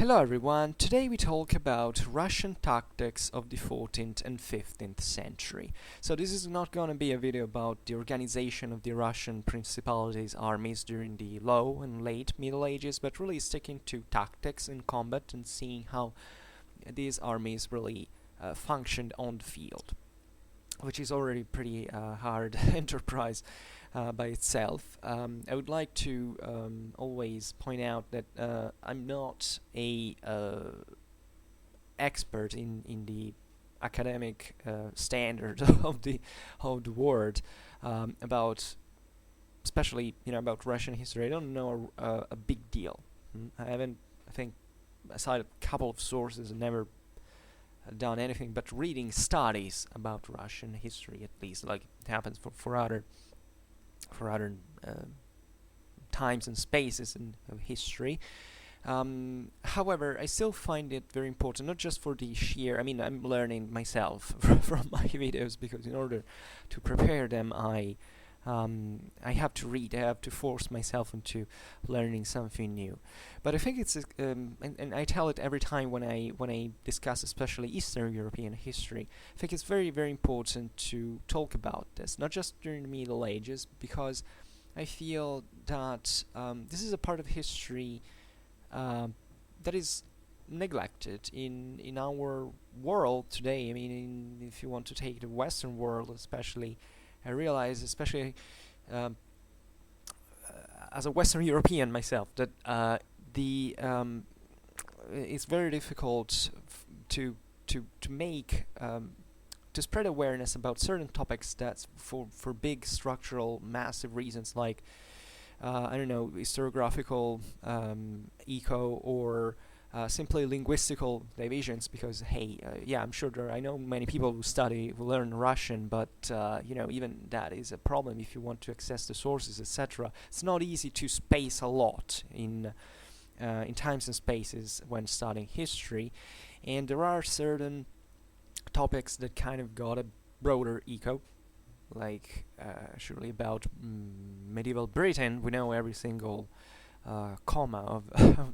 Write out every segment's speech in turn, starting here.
Hello everyone, today we talk about Russian tactics of the 14th and 15th century. So this is not gonna be a video about the organization of the Russian Principalities armies during the low and late Middle Ages, but really sticking to tactics in combat and seeing how these armies really functioned on the field, which is already pretty hard enterprise by itself. I would like to always point out that I'm not a expert in the academic standard of the word about, especially about Russian history. I don't know a big deal. I haven't, I think, aside a couple of sources, never done anything but reading studies about Russian history, at least, like it happens for other times and spaces in history. However, I still find it very important, not just for the sheer, I'm learning myself from my videos, because in order to prepare them, I have to read, I have to force myself into learning something new. But I think it's, and I tell it every time when I discuss especially Eastern European history, I think it's very, very important to talk about this, not just during the Middle Ages, because I feel that this is a part of history that is neglected in our world today. If you want to take the Western world especially, I realize, especially as a Western European myself, that it's very difficult to make to spread awareness about certain topics that's for big structural massive reasons, like I don't know, historiographical eco, or simply linguistical divisions, because hey, yeah, I'm sure I know many people who learn Russian, but even that is a problem if you want to access the sources, etc. It's not easy to space a lot in times and spaces when studying history, and there are certain topics that kind of got a broader eco, like surely about medieval Britain. We know every single comma of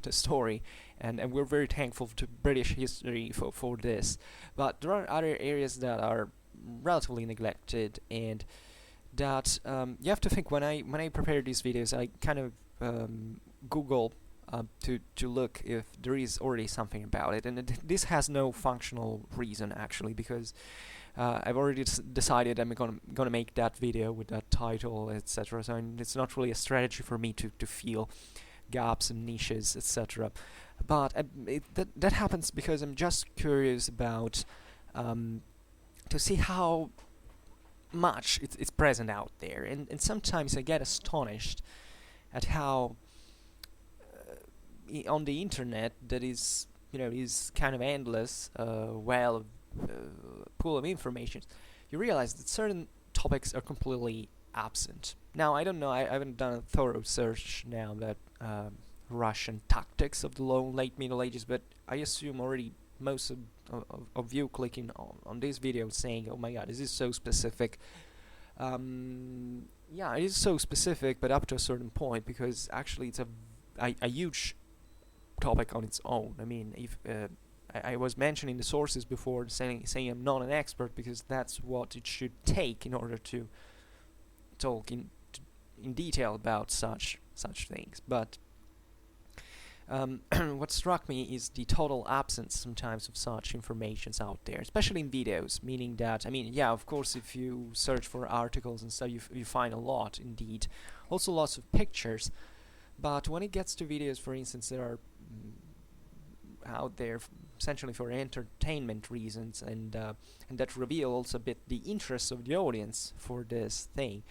the story, and we're very thankful to British history for this. But there are other areas that are relatively neglected, and that you have to think. When I prepare these videos, I kind of Google to look if there is already something about it, and this has no functional reason actually, because I've already decided I'm gonna make that video with that title, etc. So it's not really a strategy for me to feel gaps and niches, etc. But that happens because I'm just curious about to see how much it's present out there, and sometimes I get astonished at how on the internet, that is kind of endless well pool of information, you realize that certain topics are completely absent. Now, I don't know, I haven't done a thorough search now that Russian tactics of the low and late Middle Ages, but I assume already most of you clicking on this video saying, oh my god, this is so specific. Yeah, it is so specific, but up to a certain point, because actually it's a huge topic on its own. If I was mentioning the sources before, saying I'm not an expert, because that's what it should take in order to talk in detail about such things. But what struck me is the total absence sometimes of such informations out there, especially in videos, meaning that, yeah, of course, if you search for articles and stuff, you find a lot, indeed. Also lots of pictures, but when it gets to videos, for instance, that are out there essentially for entertainment reasons, and that reveal also a bit the interest of the audience for this thing,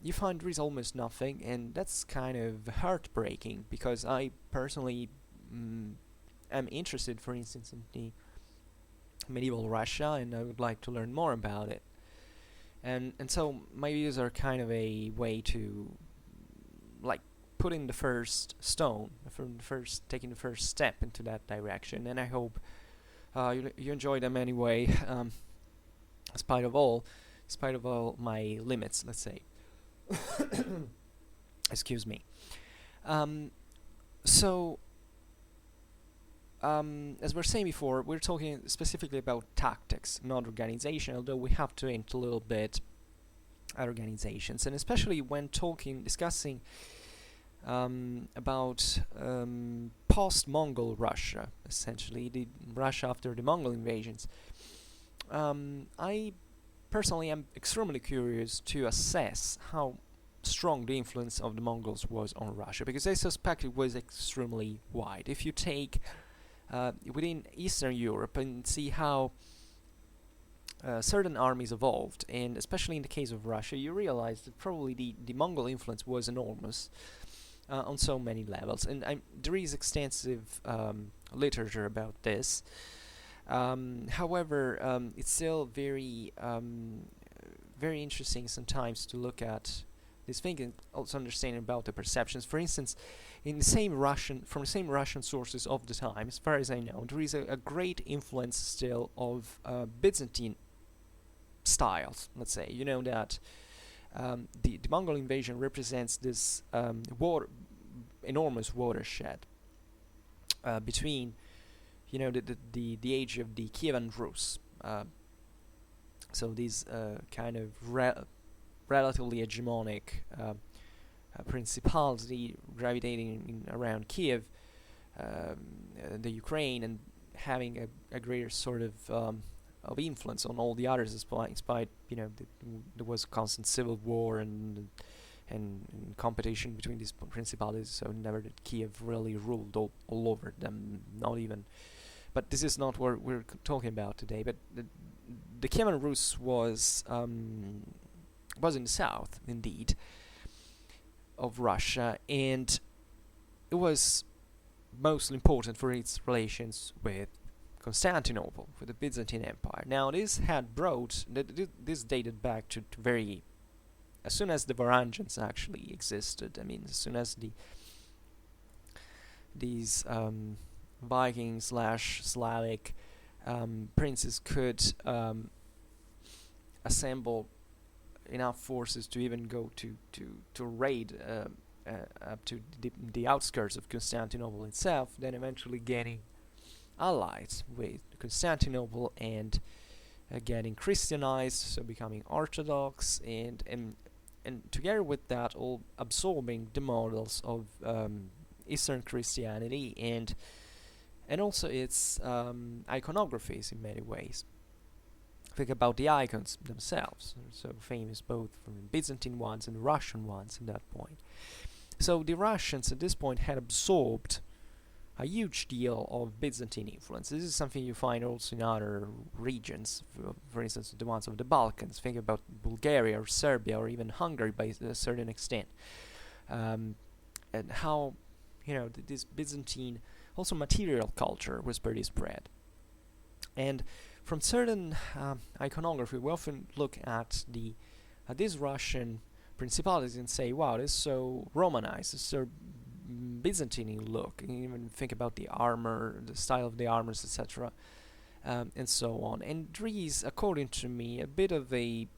you find there is almost nothing, and that's kind of heartbreaking, because I personally am interested, for instance, in the medieval Russia, and I would like to learn more about it, and so my videos are kind of a way to, like, putting the first stone, taking the first step into that direction, and I hope you enjoy them anyway, in spite of all my limits, let's say. Excuse me. So as we were saying before, we're talking specifically about tactics, not organization, although we have to hint a little bit at organizations, and especially when discussing about post-Mongol Russia, essentially the Russia after the Mongol invasions. I personally am extremely curious to assess how strong the influence of the Mongols was on Russia, because I suspect it was extremely wide. If you take within Eastern Europe and see how certain armies evolved, and especially in the case of Russia, you realize that probably the Mongol influence was enormous on so many levels, and there is extensive literature about this. However, it's still very interesting sometimes to look at this thing and also understanding about the perceptions. For instance, from the same Russian sources of the time, as far as I know, there is a great influence still of Byzantine styles. Let's say, you know that the Mongol invasion represents this enormous watershed between, you know, the age of the Kievan Rus. So these kind of relatively hegemonic principality gravitating around Kiev, the Ukraine, and having a greater sort of influence on all the others, despite you know there was constant civil war and competition between these principalities. So never did Kiev really ruled all over them, not even. But this is not what we're talking about today. But the Kievan Rus was in the south, indeed, of Russia, and it was mostly important for its relations with Constantinople, with the Byzantine Empire. Now, this dated back to very, as soon as the Varangians actually existed. I mean, as soon as these Viking/Slavic princes could assemble enough forces to even go to raid up to the outskirts of Constantinople itself, then eventually getting allies with Constantinople and getting Christianized, so becoming Orthodox, and together with that, all absorbing the models of Eastern Christianity and also its iconographies in many ways. Think about the icons themselves, so famous both from Byzantine ones and Russian ones at that point. So the Russians at this point had absorbed a huge deal of Byzantine influence. This is something you find also in other regions, for instance the ones of the Balkans. Think about Bulgaria or Serbia or even Hungary by a certain extent, and how, you know, this Byzantine also material culture was pretty spread. And from certain iconography, we often look at these Russian principalities and say, wow, this is so Romanized, this is so Byzantine look. And even think about the armor, the style of the armors, etc., and so on. And there is, according to me, a bit of a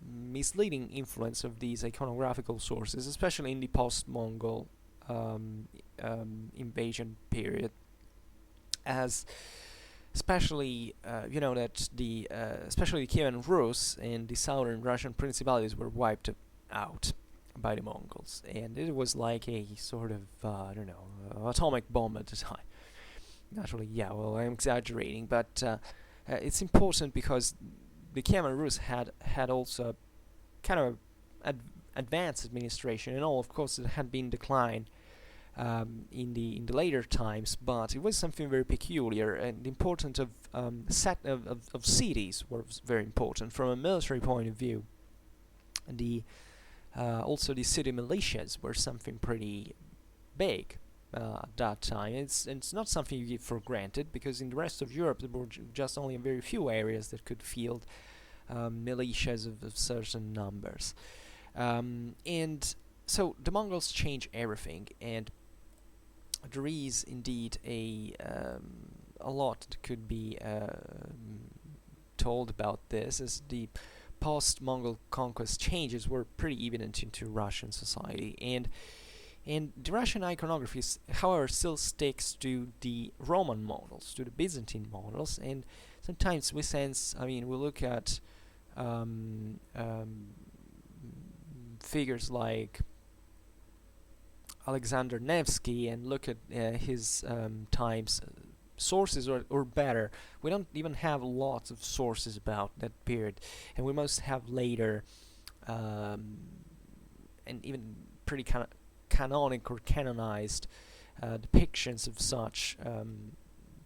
misleading influence of these iconographical sources, especially in the post-Mongol invasion period, as especially you know that especially the Kievan Rus and the southern Russian principalities were wiped out by the Mongols, and it was like a sort of I don't know, atomic bomb at the time. Naturally, yeah, well, I'm exaggerating, but it's important because the Kievan Rus had also kind of advanced administration, and all, of course, it had been declined in the later times, but it was something very peculiar, and the importance of cities was very important from a military point of view. Also the city militias were something pretty big at that time. It's not something you give for granted, because in the rest of Europe there were just only a very few areas that could field militias of certain numbers, and so the Mongols changed everything, and there is indeed a lot that could be told about this, as the post-Mongol conquest changes were pretty evident into Russian society. And And the Russian iconography, however, still sticks to the Roman models, to the Byzantine models, and sometimes we sense, I mean, we look at figures like Alexander Nevsky and look at his times sources, or better, we don't even have lots of sources about that period, and we must have later and even pretty canonic or canonized depictions of such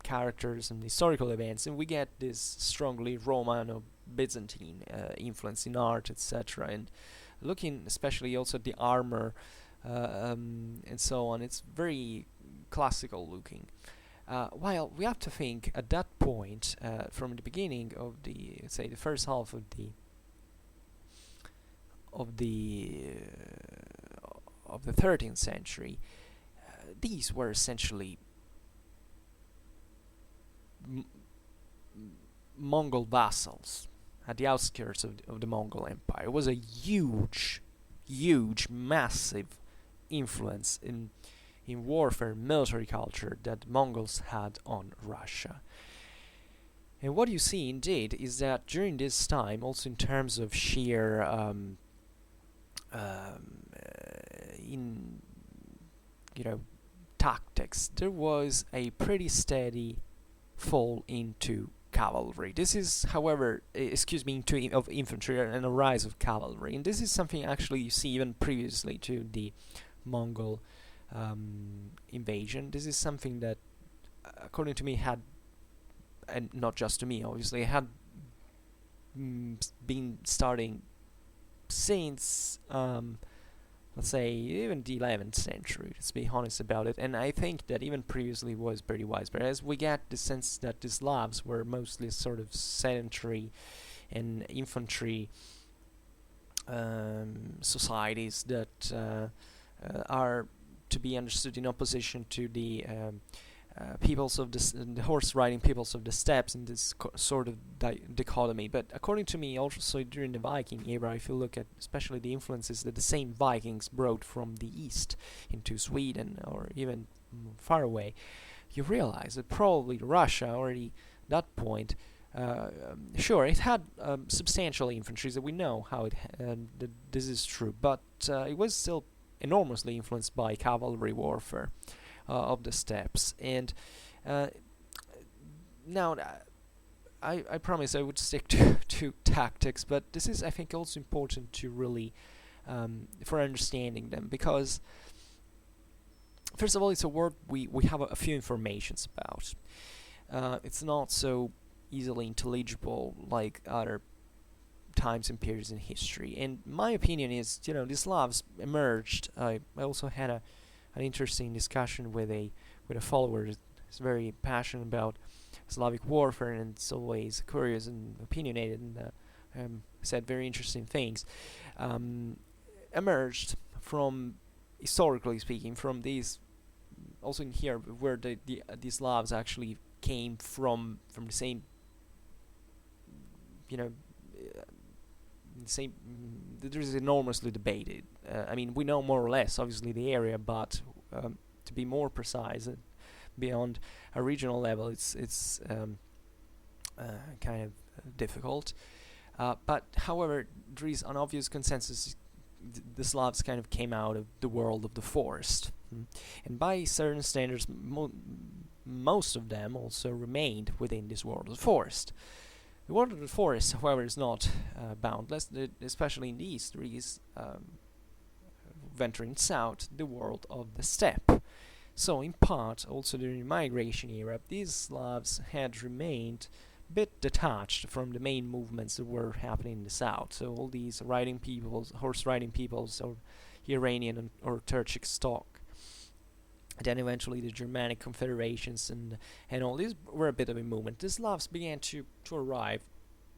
characters and historical events, and we get this strongly Roman or Byzantine influence in art, etc. And looking especially also at the armor and so on, it's very classical looking. While we have to think at that point, from the beginning of the, say, the first half of the 13th century, these were essentially Mongol vassals at the outskirts of the Mongol Empire. It was a huge, massive influence in warfare, military culture that Mongols had on Russia. And what you see indeed is that during this time, also in terms of sheer tactics, there was a pretty steady fall into cavalry. This is, however, of infantry and a rise of cavalry, and this is something actually you see even previously to the Mongol invasion. This is something that, according to me, had, and not just to me, obviously, had been starting since, let's say, even the 11th century, let's be honest about it. And I think that even previously was pretty widespread, as we get the sense that the Slavs were mostly sort of sedentary and infantry societies that are to be understood in opposition to the peoples of the horse-riding peoples of the steppes in this sort of dichotomy. But according to me, also during the Viking era, if you look at especially the influences that the same Vikings brought from the east into Sweden or even far away, you realize that probably Russia already at that point, sure, it had substantial infantry, that we know how that this is true, but it was still enormously influenced by cavalry warfare of the steppes. And now I promise I would stick to tactics, but this is, I think, also important to really for understanding them, because first of all, it's a word we have a few informations about. It's not so easily intelligible like other times and periods in history, and my opinion is, the Slavs emerged. I also had an interesting discussion with a follower who's very passionate about Slavic warfare, and it's always curious and opinionated, and said very interesting things. Emerged from, historically speaking, from these, also in here where the Slavs actually came from the same, same. There is enormously debated. I mean, we know more or less, obviously, the area, but to be more precise, beyond a regional level, it's kind of difficult. But however, there is an obvious consensus. The Slavs kind of came out of the world of the forest, and by certain standards, most of them also remained within this world of the forest. The world of the forest, however, is not boundless, especially in the east. There is, venturing south, the world of the steppe. So, in part, also during the migration era, these Slavs had remained a bit detached from the main movements that were happening in the south. So, all these riding peoples, horse-riding peoples, or Iranian or Turkic stock. Then eventually the Germanic confederations and all these were a bit of a movement. The Slavs began to arrive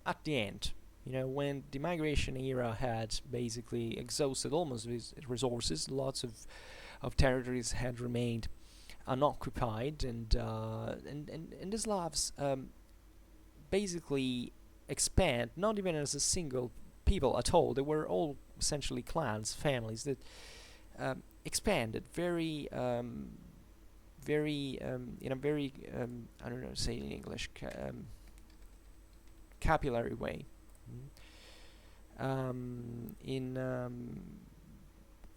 at the end, when the migration era had basically exhausted almost its resources. Lots of territories had remained unoccupied, and the Slavs basically expand, not even as a single people at all. They were all essentially clans, families that expanded very in a very I don't know say in English capillary way. In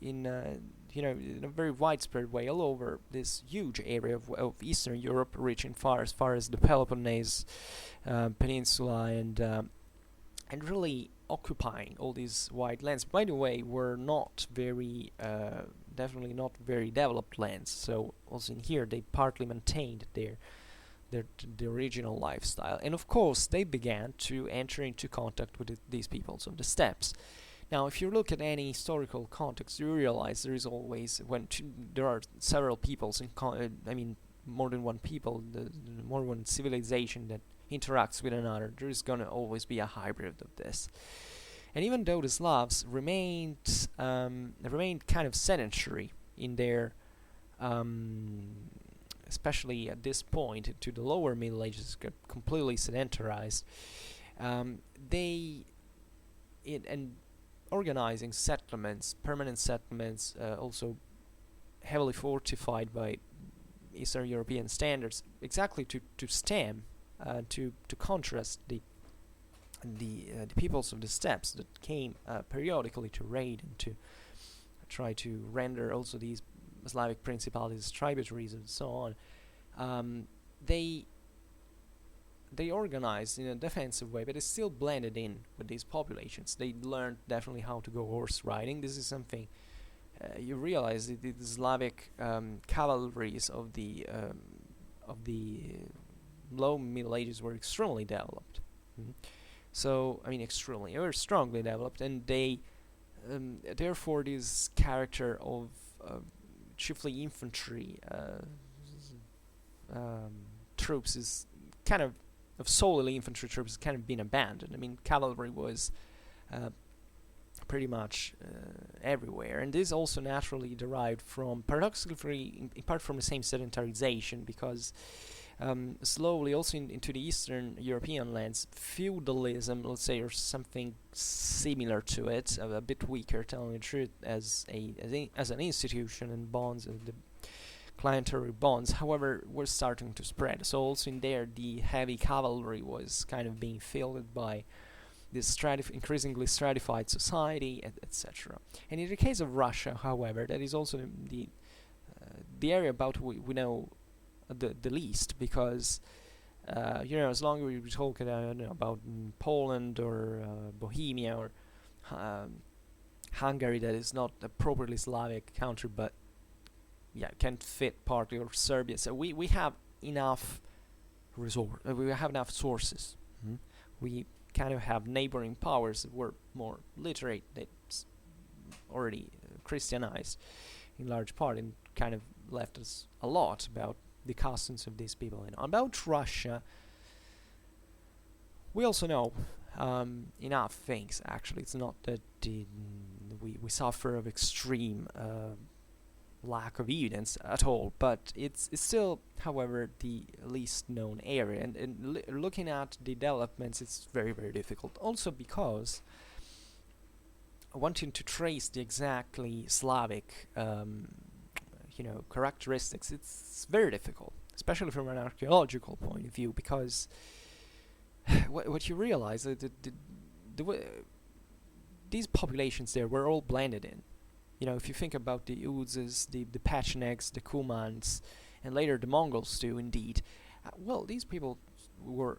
in a very widespread way all over this huge area of Eastern Europe, reaching as far as the Peloponnese Peninsula, and really occupying all these wide lands. By the way, were not very definitely not very developed lands. So also in here they partly maintained the original lifestyle, and of course they began to enter into contact with these peoples of the steppes. Now, if you look at any historical context, you realize there is always, there are several peoples, I mean, more than one people, more than one civilization that interacts with another, there is gonna always be a hybrid of this. And even though the Slavs remained kind of sedentary in their, especially at this point, to the lower Middle Ages, got completely sedentarized. And organizing settlements, permanent settlements, also heavily fortified by Eastern European standards, exactly to stem, to contrast the peoples of the steppes that came periodically to raid and to try to render also these Slavic principalities tributaries and so on. They organized in a defensive way, but it still blended in with these populations. They learned definitely how to go horse riding. This is something you realize that the Slavic cavalries of the low Middle Ages were extremely developed. So I mean, extremely, they were strongly developed, and they therefore this character of chiefly infantry troops is kind of solely infantry troops kind of been abandoned. I mean, cavalry was pretty much everywhere, and this also naturally derived from, paradoxically, in part from the same sedentarization, because slowly also into the Eastern European lands, feudalism, let's say, or something similar to it, a bit weaker, telling the truth, as an institution, and bonds, the clientelar bonds, however, were starting to spread. So also in there, the heavy cavalry was kind of being filled by this increasingly stratified society, etc. And in the case of Russia, however, that is also the area about we know the least, because as long as we talk about Poland or Bohemia or Hungary, that is not a properly Slavic country, but can't fit partly, or Serbia. So we have enough we have enough sources. We kind of have neighboring powers that were more literate, that's already Christianized in large part, and kind of left us a lot about the customs of these people. And about Russia, we also know enough things. Actually, it's not that we suffer of extreme lack of evidence at all, but it's still, however, the least known area, and looking at the developments, it's very, very difficult. Also because wanting to trace the exactly Slavic characteristics, it's very difficult, especially from an archaeological point of view, because what you realize that these populations there were all blended in. If you think about the Uzes, the Pechenegs, the Kumans, and later the Mongols too, indeed, these people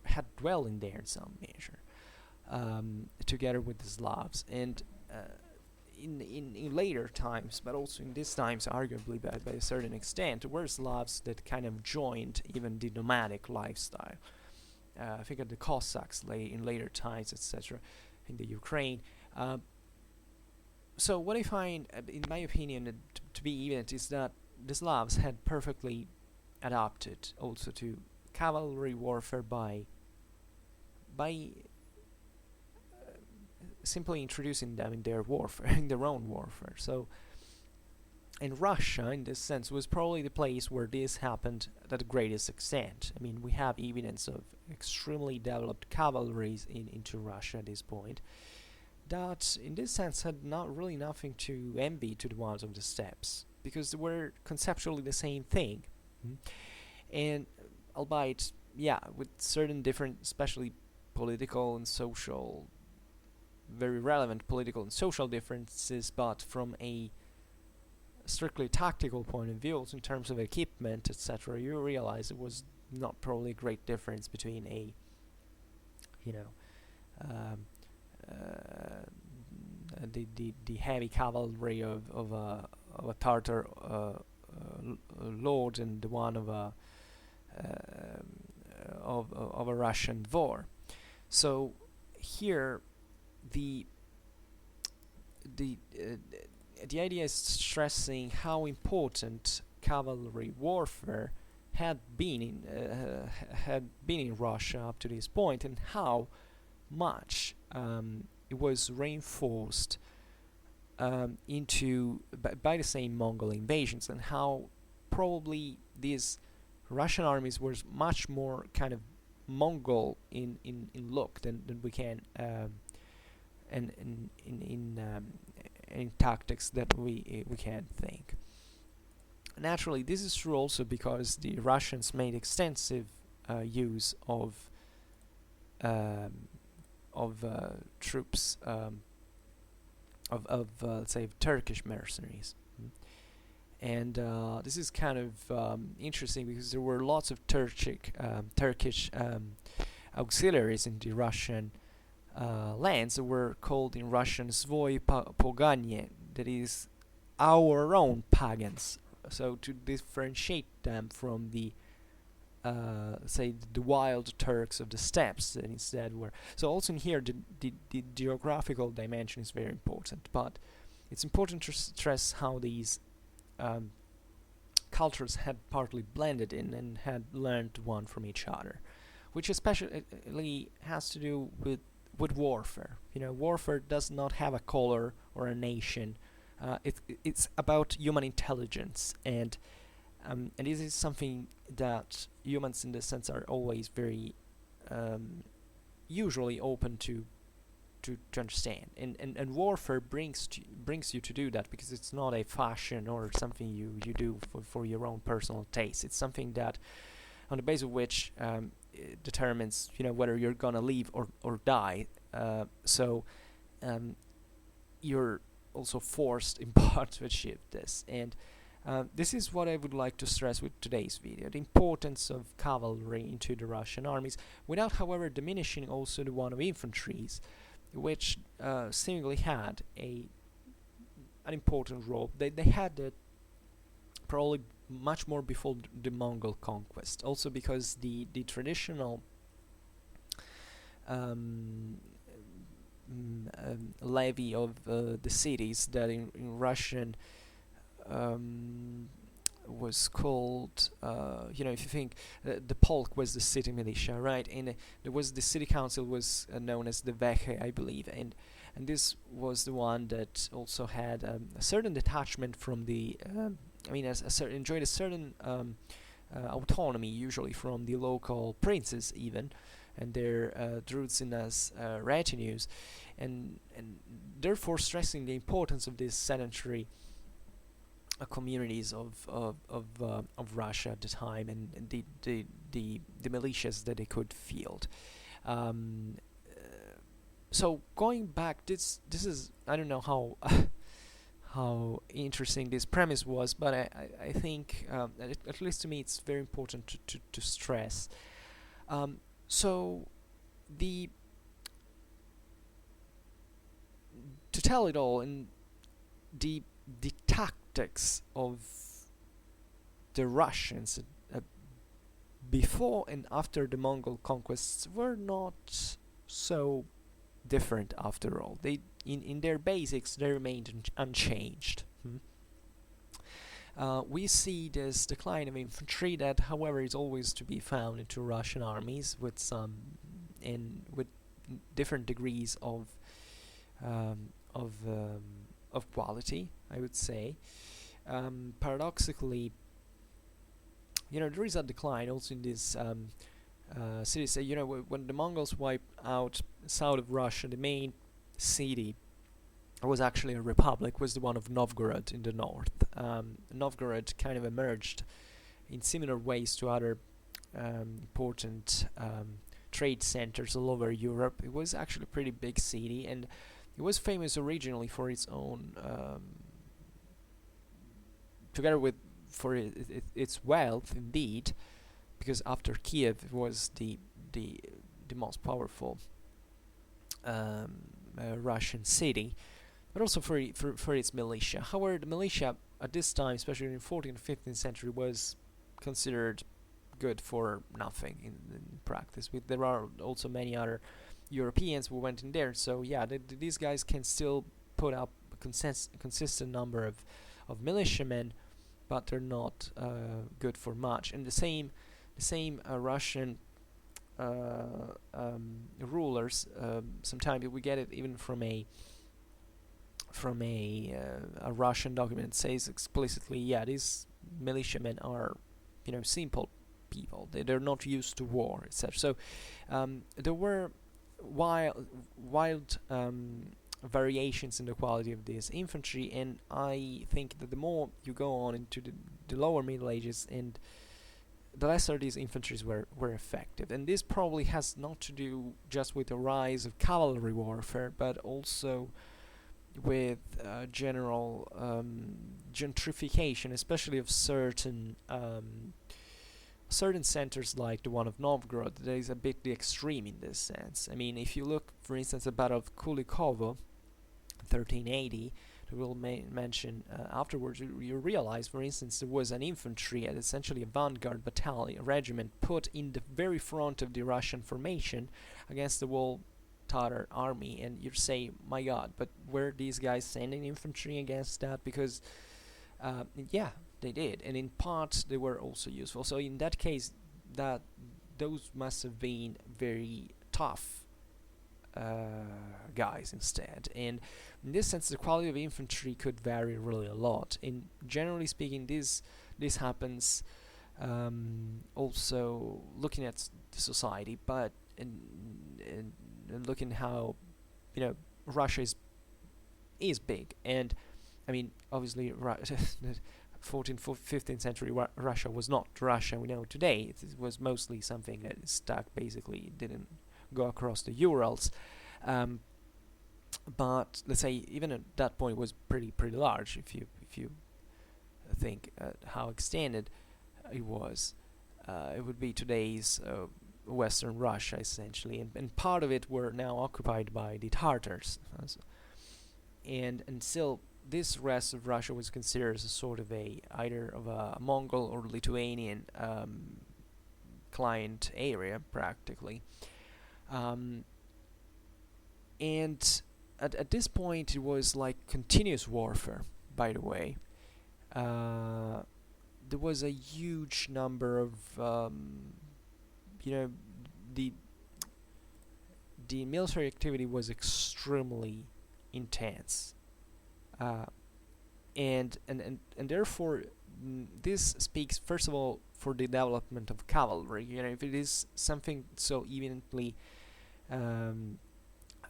had dwelled in there in some measure, together with the Slavs, and in later times, but also in these times, arguably by a certain extent, were Slavs that kind of joined even the nomadic lifestyle. I think of the Cossacks in later times, etc., in the Ukraine. So what I find, in my opinion, to be evident is that the Slavs had perfectly adapted also to cavalry warfare by simply introducing them in their warfare, in their own warfare. So, and Russia, in this sense, was probably the place where this happened at the greatest extent. I mean, we have evidence of extremely developed cavalries into Russia at this point, that in this sense had not really nothing to envy to the ones of the steppes. because they were conceptually the same thing. And albeit, yeah, with certain different, especially political and social, very relevant political and social differences, but from a strictly tactical point of view, also in terms of equipment, etc., you realize it was not probably a great difference between a, you know, the heavy cavalry of a Tartar lord and the one of a Russian dvor. So here the idea is stressing how important cavalry warfare had been in Russia up to this point, and how much it was reinforced by the same Mongol invasions, and how probably these Russian armies were much more kind of Mongol in look than we can in tactics that we can think. Naturally, this is true also because the Russians made extensive use of troops let's say Turkish mercenaries. And this is kind of interesting because there were lots of Turkish auxiliaries in the Russian lands that were called in Russian Svoi Poganie, that is our own pagans. So to differentiate them from the say the wild Turks of the steppes that instead were. So also in here the geographical dimension is very important, but it's important to stress how these cultures had partly blended in and had learned one from each other, which especially has to do with warfare. Warfare does not have a color or a nation. It's about human intelligence, and this is something that humans, in this sense, are always very usually open to understand. And warfare brings you to do that, because it's not a fashion or something you do for your own personal taste. It's something that, on the basis of which determines whether you're gonna live or die. So you're also forced in part to achieve this, and this is what I would like to stress with today's video: the importance of cavalry into the Russian armies, without however diminishing also the one of infantries, which seemingly had an important role. They had it probably much more before the Mongol conquest, also because the traditional levy of the cities that in Russian was called, if you think the polk was the city militia, right? And there was the city council was known as the Veche, I believe, and this was the one that also had a certain detachment from the enjoyed a certain autonomy, usually from the local princes even, and their druids as retinues, and therefore stressing the importance of these sedentary communities of Russia at the time, and the militias that they could field. So going back, this is, I don't know how how interesting this premise was, but I think at least to me it's very important to stress. So to tell it all, in the tactics of the Russians before and after the Mongol conquests were not so different after all. They in their basics they remained unchanged. We see this decline of infantry that, however, is always to be found into Russian armies with with different degrees of quality, I would say. Paradoxically, there is a decline also in these cities. When the Mongols wiped out south of Russia, the main city was actually a republic, was the one of Novgorod in the north. Novgorod kind of emerged in similar ways to other important trade centers all over Europe. It was actually a pretty big city, and it was famous originally for its own, together with its wealth, indeed, because after Kiev it was the most powerful Russian city, but also for its militia. However, the militia at this time, especially in the 14th and 15th century, was considered good for nothing in practice. There are also many other Europeans who went in there, so yeah, these guys can still put up a consistent number of militiamen, but they're not good for much. And the same Russian rulers, sometimes we get it even from a Russian document, says explicitly, yeah, these militiamen are, simple people. They're not used to war, etc. So there were wild variations in the quality of this infantry, and I think that the more you go on into the lower Middle Ages, and the lesser these infantries were effective. And this probably has not to do just with the rise of cavalry warfare, but also with general gentrification, especially of certain centers like the one of Novgorod. That is a bit the extreme in this sense. I mean, if you look, for instance, at the Battle of Kulikovo, 1380, that we'll mention afterwards, you realize, for instance, there was an infantry, essentially a vanguard battalion, regiment, put in the very front of the Russian formation against the whole Tartar army, and you say, my God, but were these guys sending infantry against that? Because yeah, they did, and in part they were also useful. So in that case, those must have been very tough guys instead. And in this sense, the quality of infantry could vary really a lot. And generally speaking, this happens also looking at the society, but and looking how Russia is big. And I mean, obviously, 14th, 15th century Russia was not Russia we know today. It was mostly something that is stuck, basically. It didn't go across the Urals. But let's say even at that point it was pretty large. If you think how extended it was, it would be today's Western Russia essentially, and part of it were now occupied by the Tartars, and still this rest of Russia was considered as a sort of either of a Mongol or Lithuanian client area, practically. And at this point, it was like continuous warfare, by the way. There was a huge number of, the military activity was extremely intense. And therefore, this speaks, first of all, for the development of cavalry. If it is something so evidently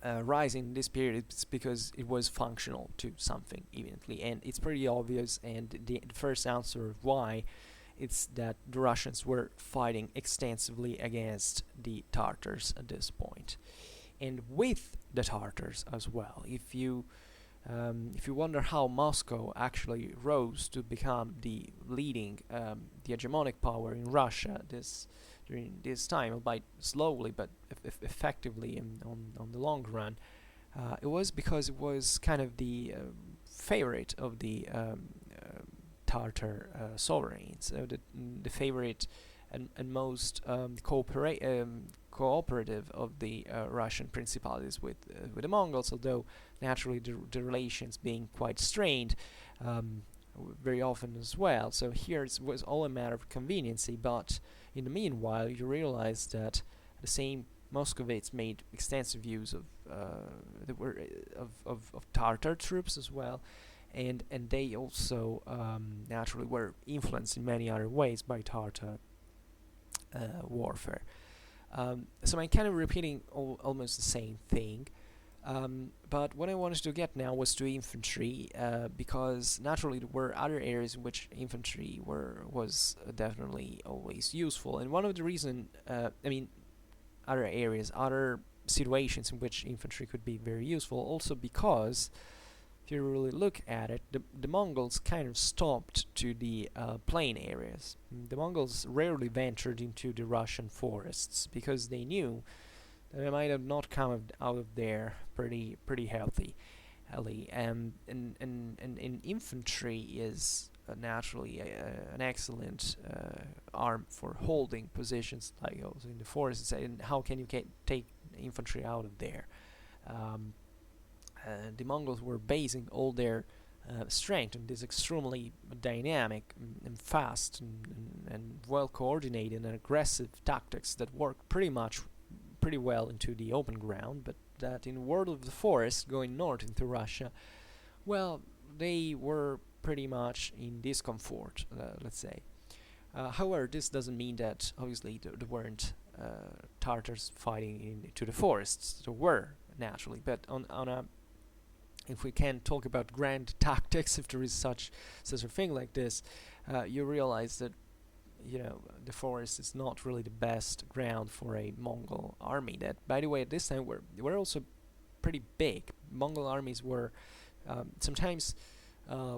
rising in this period, it's because it was functional to something evidently, and it's pretty obvious. And the first answer of why, it's that the Russians were fighting extensively against the Tartars at this point, and with the Tartars as well. If you wonder how Moscow actually rose to become the leading, the hegemonic power in Russia during this time, albeit slowly but effectively on the long run, it was because it was kind of the favorite of the Tartar sovereigns, the favorite and most cooperative of the Russian principalities with the Mongols, although naturally the relations being quite strained very often as well. So here it was all a matter of conveniency, but in the meanwhile you realize that the same Muscovites made extensive use of Tartar troops as well, and they also naturally were influenced in many other ways by Tartar warfare. So I'm kind of repeating almost the same thing, But what I wanted to get now was to infantry, because naturally there were other areas in which infantry was definitely always useful, and one of the reason, other areas, other situations in which infantry could be very useful, also because if you really look at it, the Mongols kind of stopped to the plain areas. The Mongols rarely ventured into the Russian forests because they knew that they might have not come out of there pretty healthy. And infantry is naturally an excellent arm for holding positions, like also in the forests. And how can you take infantry out of there? The Mongols were basing all their strength on this extremely dynamic and fast and well coordinated and aggressive tactics that work pretty well into the open ground, but that in the world of the forest, going north into Russia, well, they were pretty much in discomfort, let's say. However, this doesn't mean that obviously there weren't Tartars fighting into the forests. There were, naturally, but on a, if we can talk about grand tactics, if there is such a thing like this, you realize that the forest is not really the best ground for a Mongol army. That, by the way, at this time were also pretty big. Mongol armies were sometimes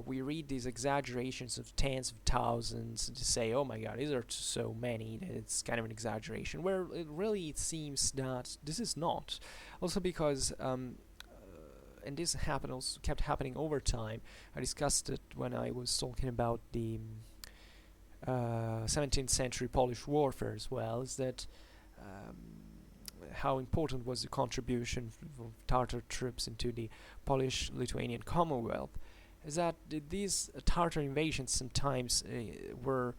we read these exaggerations of tens of thousands to say, oh my god, these are so many that it's kind of an exaggeration, where it seems that this is not. Also because and this kept happening over time. I discussed it when I was talking about the 17th century Polish warfare as well, is that how important was the contribution of Tartar troops into the Polish-Lithuanian Commonwealth, is that these Tartar invasions sometimes were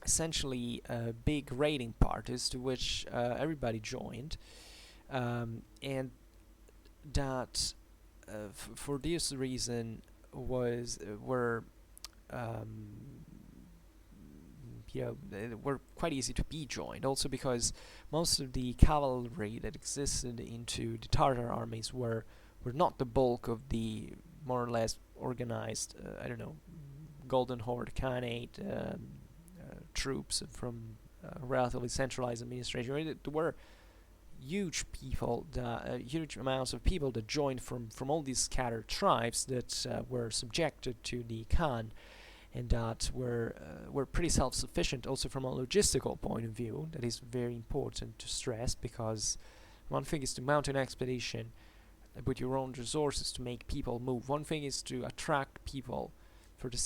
essentially big raiding parties to which everybody joined, and that for this reason were they were quite easy to be joined. Also because most of the cavalry that existed into the Tartar armies were not the bulk of the more or less organized, Golden Horde Khanate troops from relatively centralized administration. There were huge amounts of people that joined from all these scattered tribes that were subjected to the Khan, and that were pretty self-sufficient also from a logistical point of view. That is very important to stress, because one thing is to mount an expedition with your own resources to make people move. One thing is to attract people for the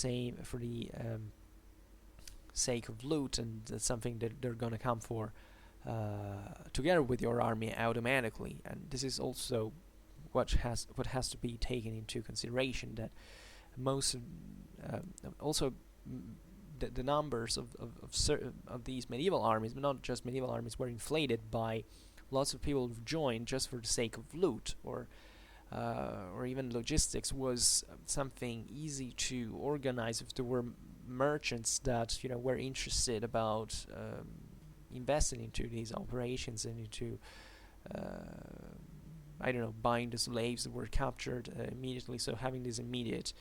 sake of loot, and that's something that they're gonna come for together with your army automatically. And this is also what has to be taken into consideration, that most also the numbers of these medieval armies, but not just medieval armies, were inflated by lots of people who joined just for the sake of loot, or even logistics was something easy to organize if there were merchants that were interested about investing into these operations and into buying the slaves that were captured immediately, so having this immediate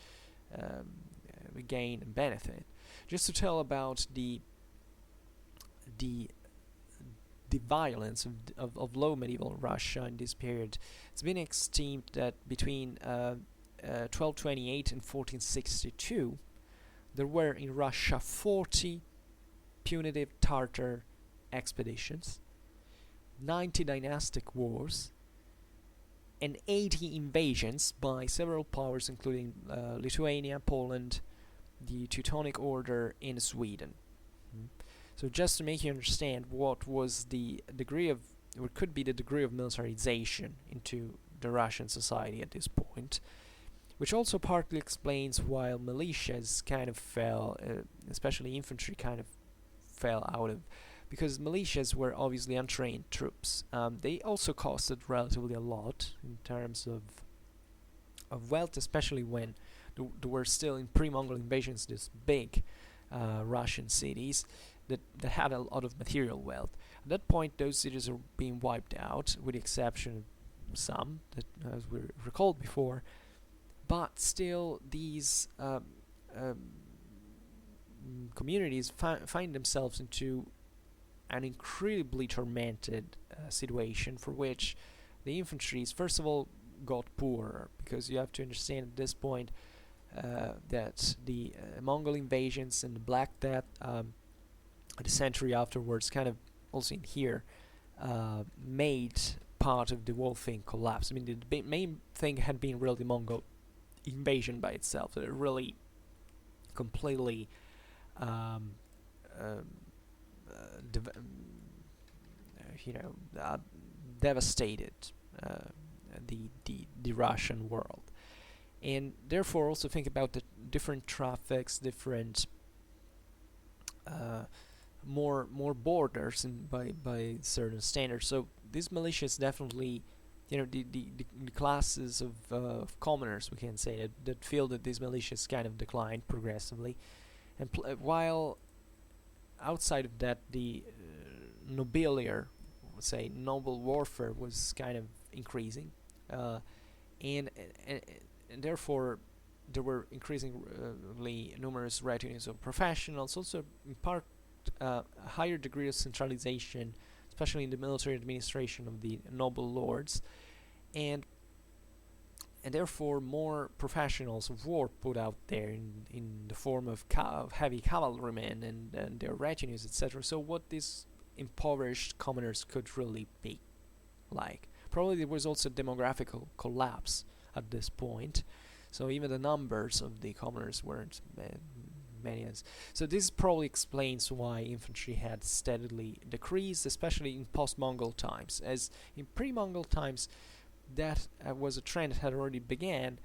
gain and benefit. Just to tell about the violence of low medieval Russia in this period, it's been estimated that between 1228 and 1462 there were in Russia 40 punitive Tartar expeditions, 90 dynastic wars, and 80 invasions by several powers, including Lithuania, Poland, the Teutonic Order, and Sweden. So just to make you understand what was the degree of, or could be the degree of militarization into the Russian society at this point, which also partly explains why militias kind of fell, especially infantry kind of fell out of, because militias were obviously untrained troops. They also costed relatively a lot in terms of wealth, especially when there were still in pre-Mongol invasions these big Russian cities that had a lot of material wealth. At that point, those cities are being wiped out, with the exception of some, that, as we recalled before, but still these communities find themselves into an incredibly tormented situation, for which the infantries first of all got poorer, because you have to understand at this point that the Mongol invasions and the Black Death, the century afterwards, kind of also in here, made part of the whole thing collapse. I mean, the main thing had been really the Mongol invasion by itself. It really completely devastated the Russian world, and therefore also think about the different traffics, different more borders and by certain standards. So these militias definitely, the classes of commoners, we can say, that feel that these militias kind of declined progressively, and while outside of that, the nobiliar, say, noble warfare was kind of increasing, and therefore there were increasingly numerous retinues of professionals, also in part a higher degree of centralization, especially in the military administration of the noble lords, and therefore more professionals of war put out there in the form of heavy cavalrymen and their retinues, etc. So what these impoverished commoners could really be like. Probably there was also demographical collapse at this point, so even the numbers of the commoners weren't many as. So this probably explains why infantry had steadily decreased, especially in post-Mongol times. As in pre-Mongol times, that was a trend that had already began,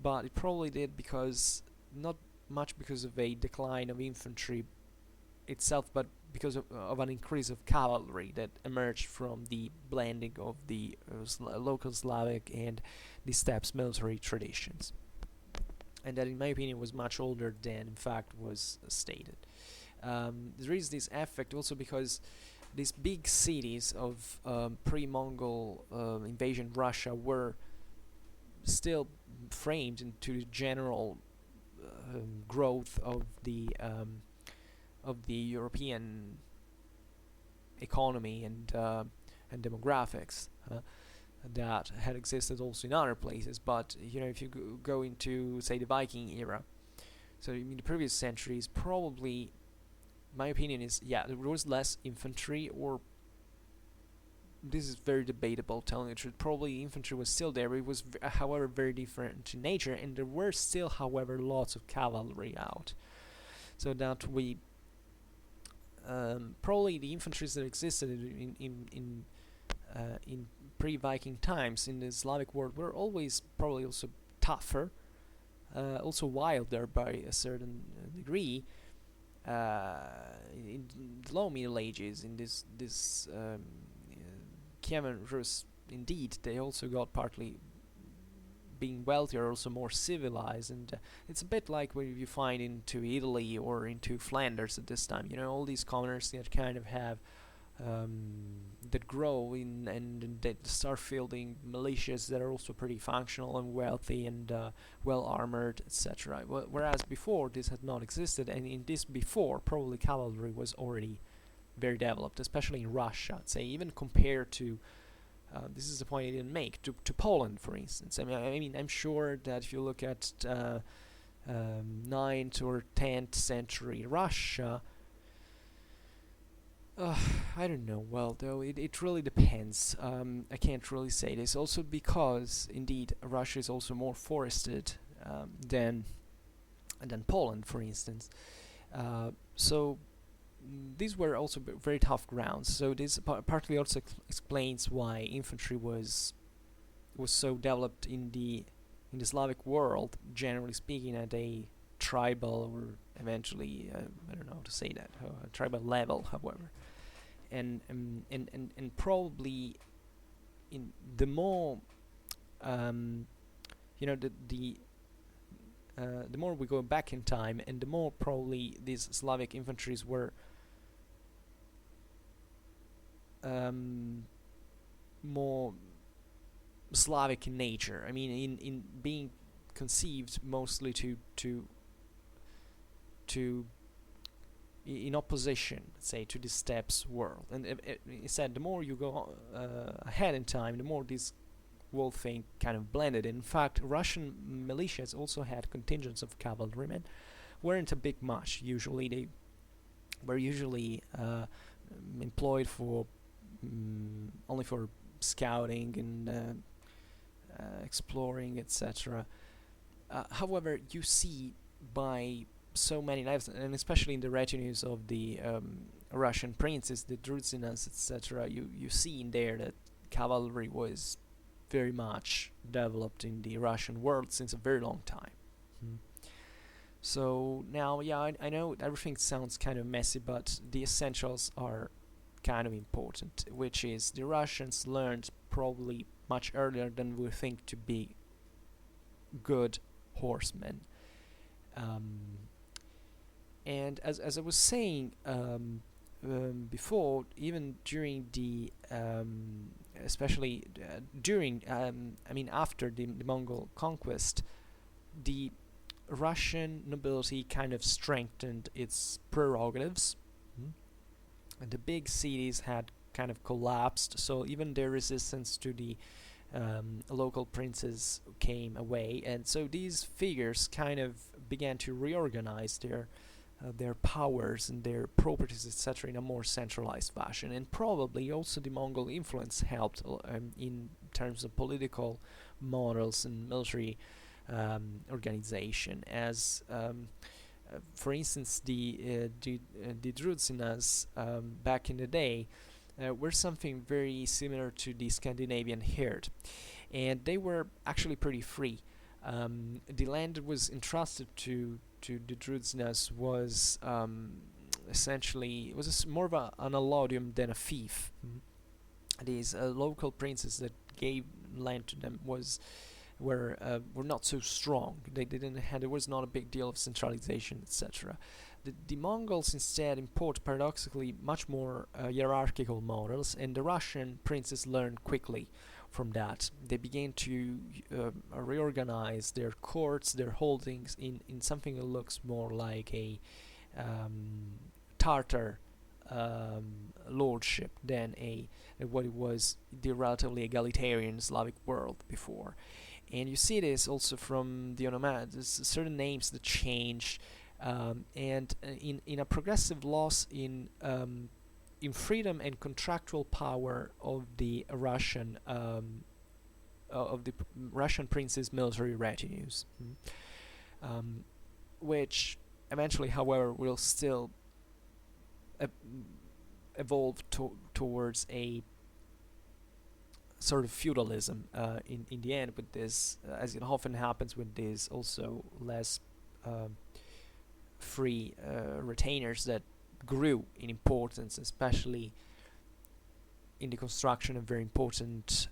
but it probably did because, not much because of a decline of infantry itself, but because of an increase of cavalry that emerged from the blending of the local Slavic and the steppes military traditions, and that in my opinion was much older than in fact was stated. There is this effect also because these big cities of pre-Mongol invasion Russia were still framed into the general growth of the European economy and demographics that had existed also in other places. But if you go into, say, the Viking era, so in the previous centuries, probably, my opinion is, there was less infantry, or this is very debatable, telling the truth. Probably infantry was still there, but it was however very different in nature, and there were still, however, lots of cavalry out. So that we probably the infantries that existed in pre-Viking times in the Slavic world were always probably also tougher, also wilder by a certain degree. In the low Middle Ages, in this Kievan Rus, indeed, they also got partly being wealthier, also more civilized, and it's a bit like what you find into Italy or into Flanders at this time. All these commoners that kind of have that grow in and that start fielding militias that are also pretty functional and wealthy and well armored, etc. Whereas before this had not existed, and in this before probably cavalry was already very developed, especially in Russia. I'd say even compared to this is the point I didn't make, to Poland, for instance. I mean, I'm sure that if you look at 9th or 10th century Russia, I don't know. Well, though, it really depends. I can't really say this. Also because, indeed, Russia is also more forested than Poland, for instance. So these were also very tough grounds. So this partly also explains why infantry was so developed in the Slavic world, generally speaking, at a tribal or eventually I don't know how to say that, a tribal level, however, and probably in the more the more we go back in time, and the more probably these Slavic infantries were more Slavic in nature. I mean, in being conceived mostly to in opposition, say, to the steppes world. And it said the more you go ahead in time, the more this whole thing kind of blended. In fact, Russian militias also had contingents of cavalrymen. Weren't a big much. Usually they were usually employed for only for scouting and exploring, etc. However, you see by so many lives, and especially in the retinues of the Russian princes, the Drutzinas, etc., you see in there that cavalry was very much developed in the Russian world since a very long time. So now, yeah, I know everything sounds kind of messy, but the essentials are kind of important, which is the Russians learned probably much earlier than we think to be good horsemen. And as I was saying before, even during the especially during I mean after the Mongol conquest, the Russian nobility kind of strengthened its prerogatives, and the big cities had kind of collapsed, so even their resistance to the local princes came away, and so these figures kind of began to reorganize their powers and their properties, etc., in a more centralized fashion. And probably also the Mongol influence helped in terms of political models and military organization, as for instance the Drutzinas back in the day were something very similar to the Scandinavian herd, and they were actually pretty free. The land that was entrusted to the Drutzinas was essentially, it was more of an allodium than a fief. These local princes that gave land to them were not so strong. There was not a big deal of centralization, etc. The Mongols instead import paradoxically much more hierarchical models, and the Russian princes learned quickly from that. They began to reorganize their courts, their holdings in something that looks more like a Tartar lordship than what it was the relatively egalitarian Slavic world before. And you see this also from the onomatopoeias, certain names that change, and in a progressive loss in freedom and contractual power of the Russian princes' military retinues, which eventually, however, will still evolve towards a sort of feudalism in the end, with this, as it often happens with these also less free retainers that grew in importance, especially in the construction of very important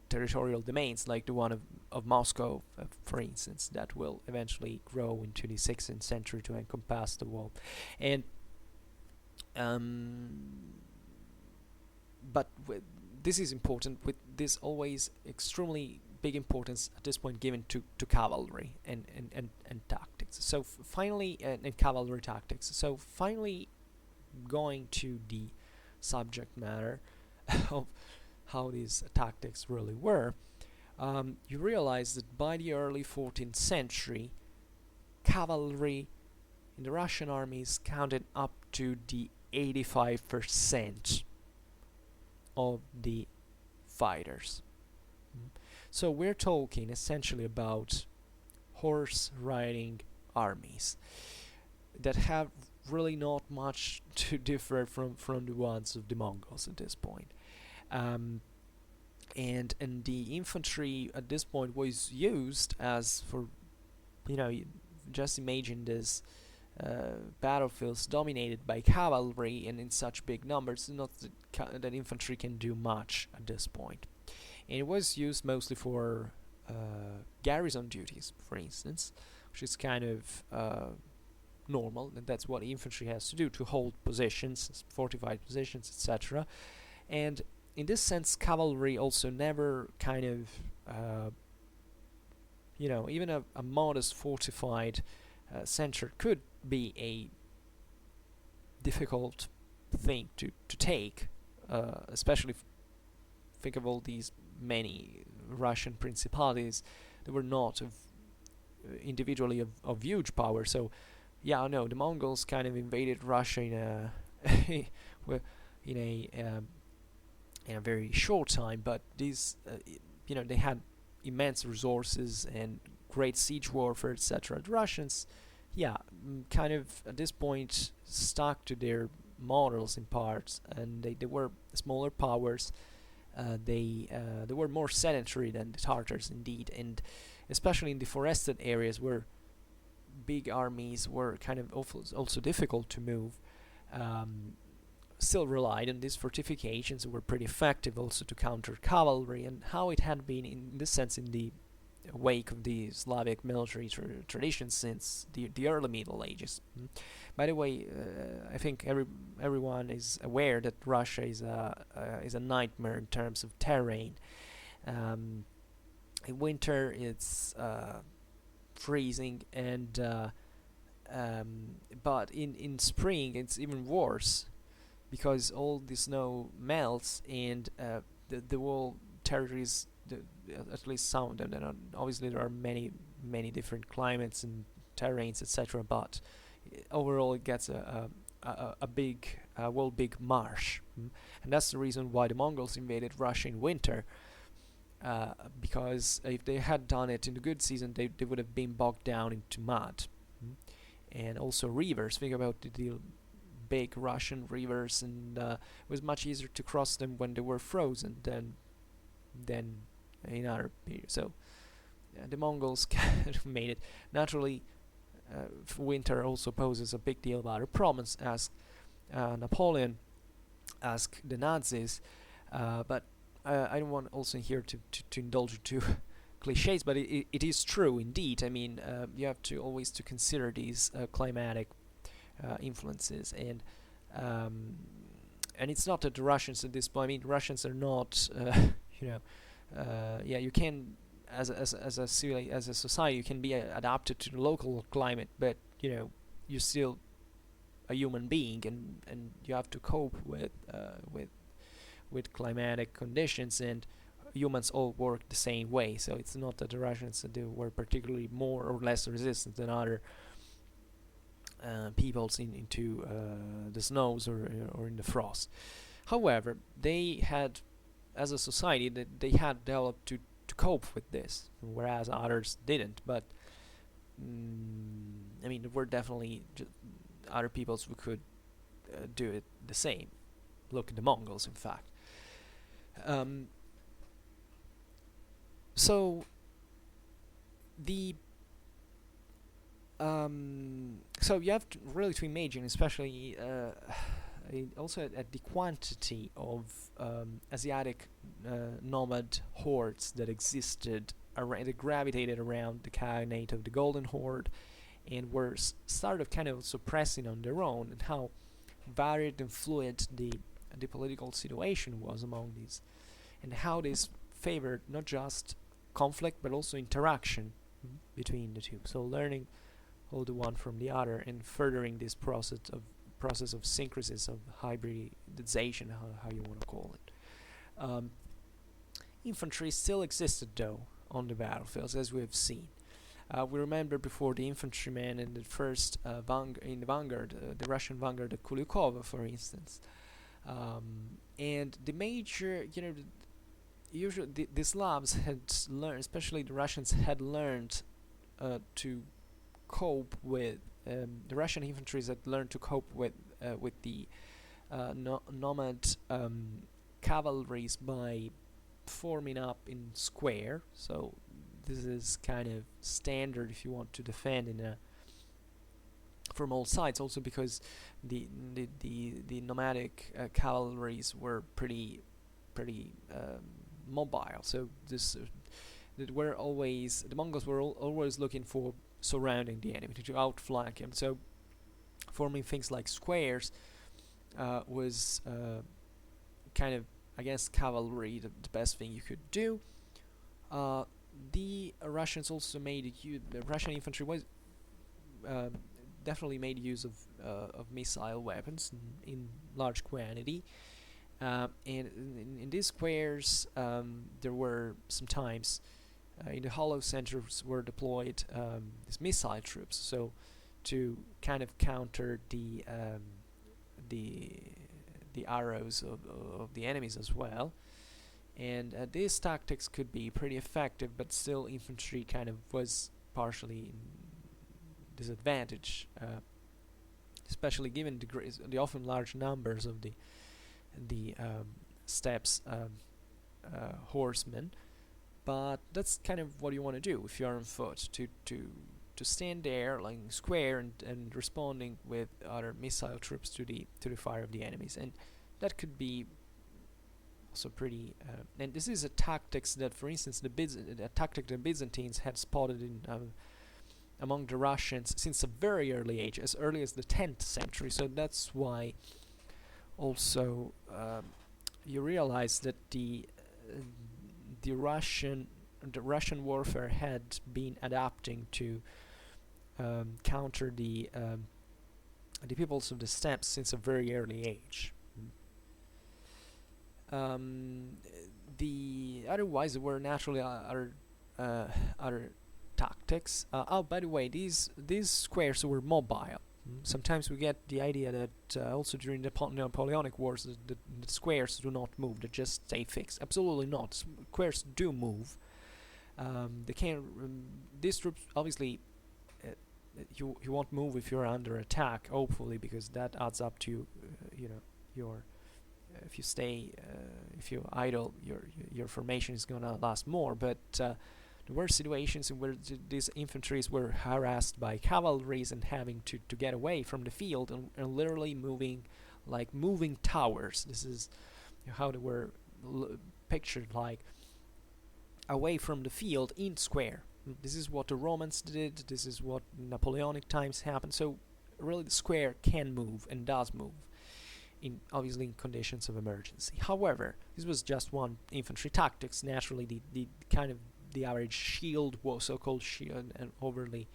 territorial domains like the one of Moscow, for instance, that will eventually grow into the 16th century to encompass the world. And but this is important, with this always extremely big importance at this point given to cavalry and tactics. So finally, and cavalry tactics. So finally, going to the subject matter of how these tactics really were, you realize that by the early 14th century, cavalry in the Russian armies counted up to the 85% of the fighters. So we're talking essentially about horse riding armies that have really not much to differ from the ones of the Mongols at this point. And the infantry at this point was used as, for, just imagine this battlefields dominated by cavalry and in such big numbers, not that infantry can do much at this point. And it was used mostly for garrison duties, for instance, which is kind of normal, and that's what infantry has to do, to hold positions, fortified positions, etc. And in this sense, cavalry also never kind of, even a modest fortified center could be a difficult thing to take, especially think of all these many Russian principalities that were not individually of huge power. So yeah, no, the Mongols kind of invaded Russia in a in a very short time, but these they had immense resources and great siege warfare, etc. The Russians, yeah, kind of at this point stuck to their models in parts, and they were smaller powers. They were more sedentary than the Tartars, indeed, and especially in the forested areas where big armies were kind of also difficult to move. Still relied on these fortifications, were pretty effective also to counter cavalry, and how it had been in this sense in the wake of the Slavic military traditions since the early Middle Ages. By the way, I think everyone is aware that Russia is a nightmare in terms of terrain. In winter, it's freezing, and but in spring it's even worse, because all the snow melts, and the whole territories, at least some of them, and obviously there are many different climates and terrains, etc. But overall, it gets a big big marsh, and that's the reason why the Mongols invaded Russia in winter. Because if they had done it in the good season, they would have been bogged down into mud, and also rivers. Think about the big Russian rivers, and it was much easier to cross them when they were frozen than in other periods. So the Mongols kind of made it. Naturally, winter also poses a big deal of other problems, as Napoleon asked the Nazis, but I don't want also here to indulge too cliches, but it is true indeed. I mean, you have to always to consider these climatic influences, and it's not that the Russians at this point. I mean, Russians are not, you can as a society you can be adapted to the local climate, but you're still a human being, and you have to cope with climatic conditions, and humans all work the same way. So it's not that the Russians were particularly more or less resistant than other peoples into the snows or in the frost. However, they had, as a society, that they had developed to cope with this, whereas others didn't. But I mean, there were definitely other peoples who could do it the same. Look at the Mongols, in fact. So you have to really to imagine, especially also at the quantity of Asiatic nomad hordes that existed that gravitated around the Khanate of the Golden Horde, and were sort of kind of suppressing on their own, and how varied and fluid the political situation was among these, and how this favored not just conflict but also interaction between the two. So learning all the one from the other, and furthering this process of synchrosis, of hybridization, how you want to call it. Infantry still existed though on the battlefields, as we have seen. We remember before the infantrymen in the first in the vanguard, the Russian vanguard at Kulykova, for instance. And the major, usually the Slavs had learned, especially the Russians had learned to cope with, the Russian infantry had learned to cope with the nomad cavalries by forming up in square. So this is kind of standard if you want to defend from all sides, also because the nomadic cavalries were pretty mobile. So the Mongols were always looking for surrounding the enemy to outflank him. So forming things like squares was kind of against cavalry, the best thing you could do. The Russians also made the Russian infantry was definitely made use of missile weapons in large quantity. And in these squares, there were sometimes in the hollow centers were deployed these missile troops, so to kind of counter the the arrows of the enemies as well. And these tactics could be pretty effective, but still infantry kind of was partially in disadvantage, especially given the often large numbers of the steppes horsemen. But that's kind of what you want to do if you're on foot, to stand there like square and responding with other missile troops to the fire of the enemies. And that could be also pretty and this is a tactics that, for instance, a tactic the Byzantines had spotted in among the Russians since a very early age, as early as the 10th century. So that's why also you realize that the Russian warfare had been adapting to counter the peoples of the steppes since a very early age. The otherwise there were naturally other tactics. Oh, by the way, these squares were mobile. Sometimes we get the idea that also during the Napoleonic Wars the squares do not move; they just stay fixed. Absolutely not. Squares do move. They can. These troops obviously. You won't move if you're under attack, hopefully, because that adds up to your if you stay if you idle, your formation is gonna last more. But there were situations in where these infantries were harassed by cavalries and having to get away from the field and literally moving like moving towers. This is how they were pictured, like away from the field in square. This is what the Romans did, this is what Napoleonic times happened. So really the square can move and does move, obviously in conditions of emergency. However, this was just one infantry tactics. Naturally the kind of the average shield wall, so-called shield, and overly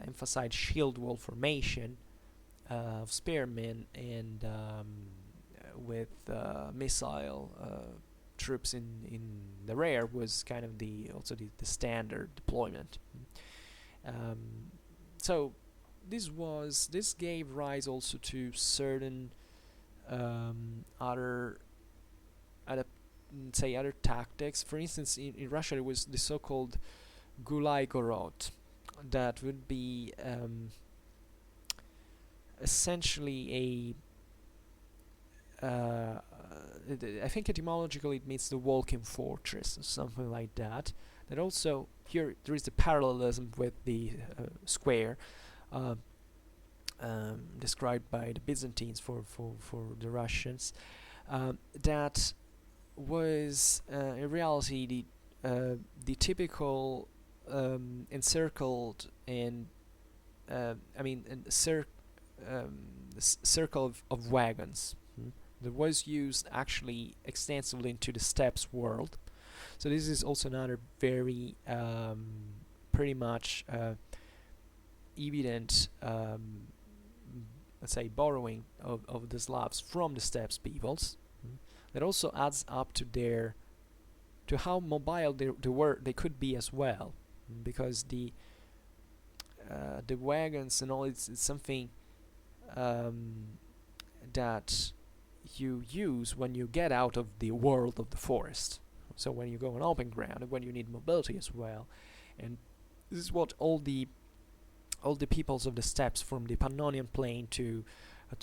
emphasized shield wall formation of spearmen and with missile troops in the rear was kind of the standard deployment. So this gave rise also to certain other tactics. For instance, in Russia there was the so-called Gulai-Gorod, that would be essentially I think etymologically it means the walking fortress or something like that. That also here there is the parallelism with the square described by the Byzantines for the Russians. That was in reality the typical encircled and circle of wagons that was used actually extensively into the steppes world. So this is also another very pretty much evident let's say borrowing of the Slavs from the steppes peoples. That also adds up to how mobile they could be as well, because the wagons and all, it's something that you use when you get out of the world of the forest. So when you go on open ground and when you need mobility as well. And this is what all the peoples of the steppes, from the Pannonian Plain to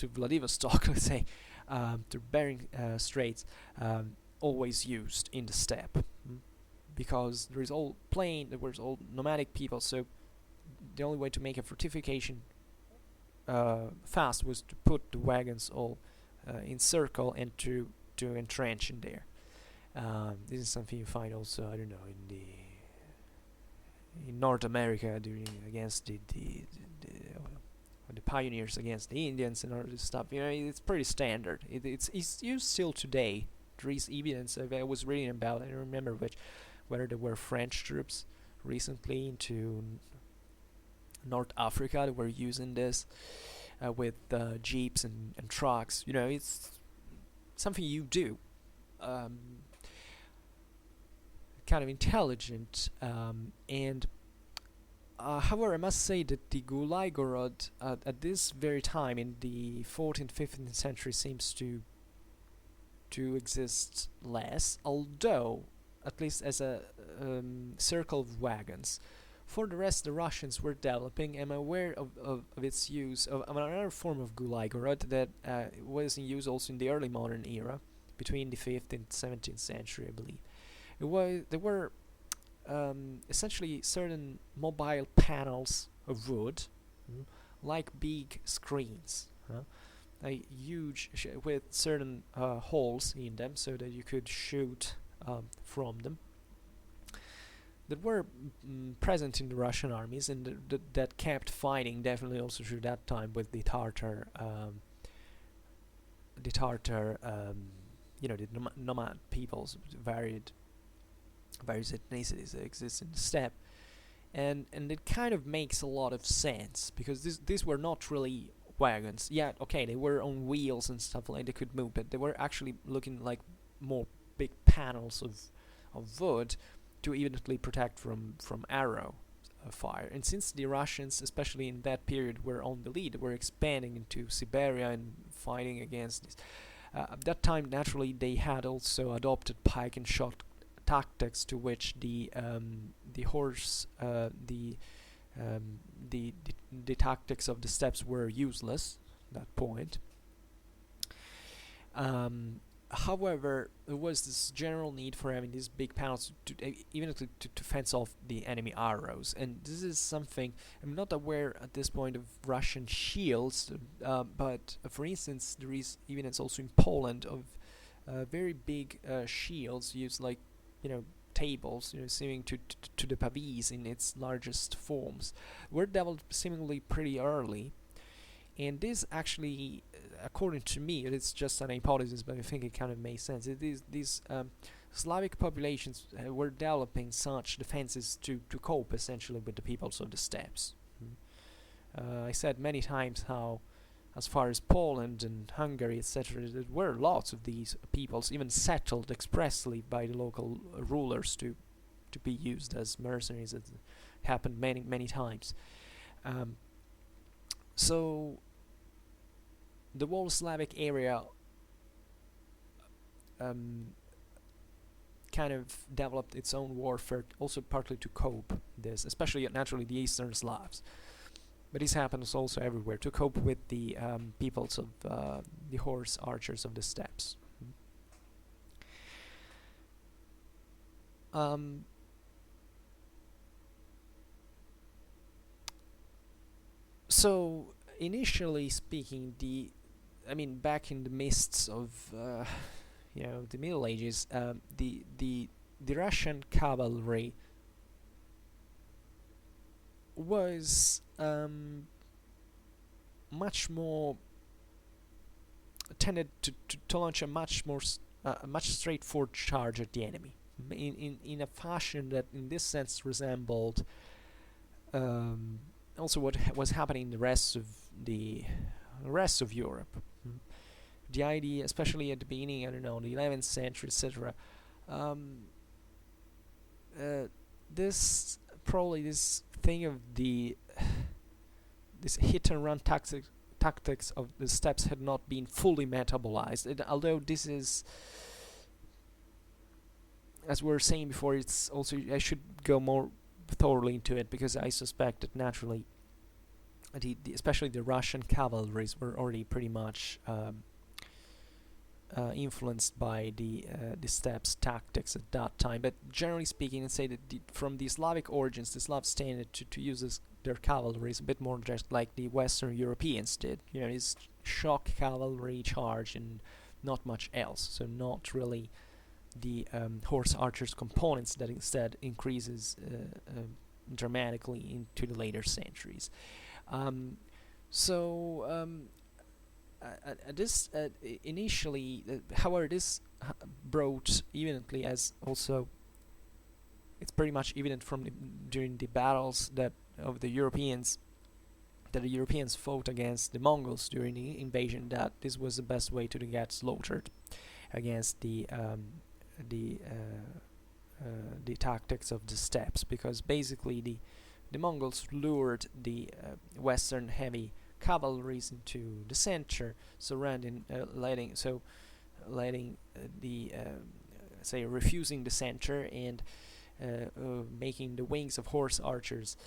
Vladivostok, let's say, to Bering Straits, always used in the steppe, because there is all plain, there was all nomadic people. So the only way to make a fortification fast was to put the wagons all in circle and to entrench in there. This is something you find also, I don't know, in North America against the pioneers against the Indians and all this stuff. It's pretty standard. It's used still today there is evidence I was reading about. I don't remember whether there were French troops recently into North Africa that were using this with jeeps and trucks. It's something you do. Kind of intelligent, and however, I must say that the Gulaigorod at this very time in the 14th, 15th century seems to exist less, although at least as a circle of wagons. For the rest, the Russians were developing. I'm aware of its use of another form of Gulaigorod that was in use also in the early modern era, between the 15th and 17th century, I believe. There were essentially certain mobile panels of wood, like big screens, huge with certain holes in them, so that you could shoot from them. That were present in the Russian armies, and that kept fighting definitely also through that time with the Tartar, the nomad peoples, various ethnicities that exist in the steppe, and it kind of makes a lot of sense, because these were not really wagons. Yeah, okay, they were on wheels and stuff like they could move, but they were actually looking like more big panels of wood to eventually protect from arrow fire. And since the Russians, especially in that period, were on the lead, were expanding into Siberia and fighting against this. At that time, naturally, they had also adopted pike and shot tactics, to which the tactics of the steppes were useless at that point. However, there was this general need for having these big panels to fence off the enemy arrows, and this is something I'm not aware at this point of Russian shields, but for instance, there is evidence also in Poland of very big shields used like tables, seeming to the pavis in its largest forms, were developed seemingly pretty early. And this actually, according to me, it's just an hypothesis, but I think it kind of makes sense. These Slavic populations were developing such defenses to cope essentially with the peoples of the steppes. I said many times how, as far as Poland and Hungary, etc., there were lots of these peoples even settled expressly by the local rulers to be used as mercenaries. It happened many times. So the whole Slavic area kind of developed its own warfare, also partly to cope this, especially naturally the Eastern Slavs. But this happens also everywhere, to cope with the peoples of the horse archers of the steppes. So initially speaking, back in the mists of the Middle Ages, the Russian cavalry was much more tended to launch a much straightforward charge at the enemy, in a fashion that in this sense resembled also what was happening in the rest of Europe. The idea, especially at the beginning, I don't know, the 11th century, etc. This thing of this hit and run tactics of the steppes had not been fully metabolized. Although this is, as we were saying before, it's also, I should go more thoroughly into it, because I suspect that naturally especially the Russian cavalries were already pretty much influenced by the steppes tactics at that time. But generally speaking, I'd say that from the Slavic origins, the Slavs tended to use their cavalries a bit more just like the Western Europeans did. It's shock cavalry charge and not much else. So not really the horse archers components that instead increases this initially, however, this brought evidently, as also it's pretty much evident from during the battles that of the Europeans, that the Europeans fought against the Mongols during the invasion, that this was the best way to get slaughtered against the tactics of the steppes, because basically the Mongols lured the Western heavy cavalries into the center, surrounding, letting the say refusing the center and making the wings of horse archers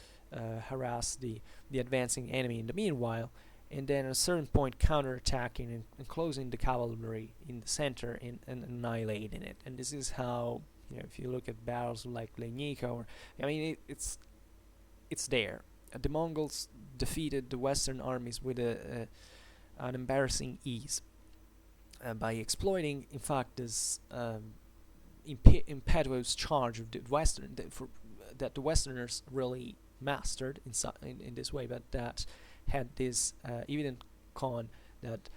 harass the advancing enemy in the meanwhile, and then at a certain point counterattacking and closing the cavalry in the center and annihilating it. And this is how, if you look at battles like Legnica, or it's there. The Mongols defeated the Western armies with an embarrassing ease by exploiting, in fact, this impetuous charge of the Western that the Westerners really mastered in this way, but that had this evident con that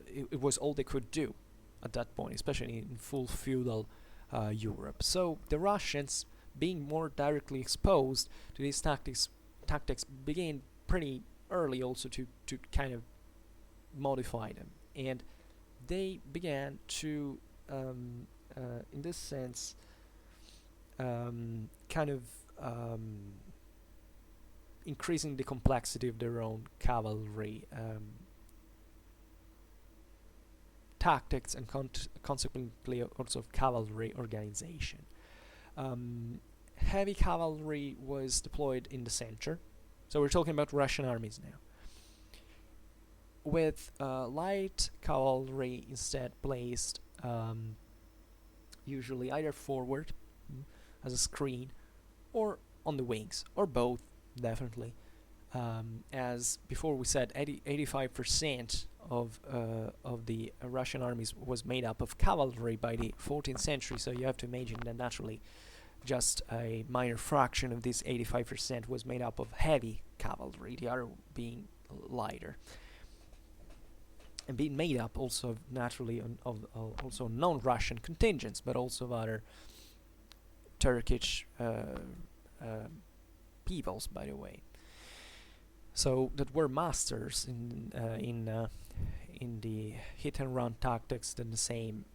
it was all they could do at that point, especially in full feudal Europe. So the Russians, being more directly exposed to these tactics began pretty early also to kind of modify them, and they began to in this sense kind of increasing the complexity of their own cavalry tactics, and consequently also cavalry organization. Heavy cavalry was deployed in the center, so we're talking about Russian armies now, with light cavalry instead placed usually either forward as a screen or on the wings, or both, definitely. As before we said, 85% of the Russian armies was made up of cavalry by the 14th century, so you have to imagine that naturally just a minor fraction of this 85% was made up of heavy cavalry, the other being lighter, and being made up also naturally of also non-Russian contingents, but also of other Turkish peoples, by the way. So that were masters in the hit and run tactics that the same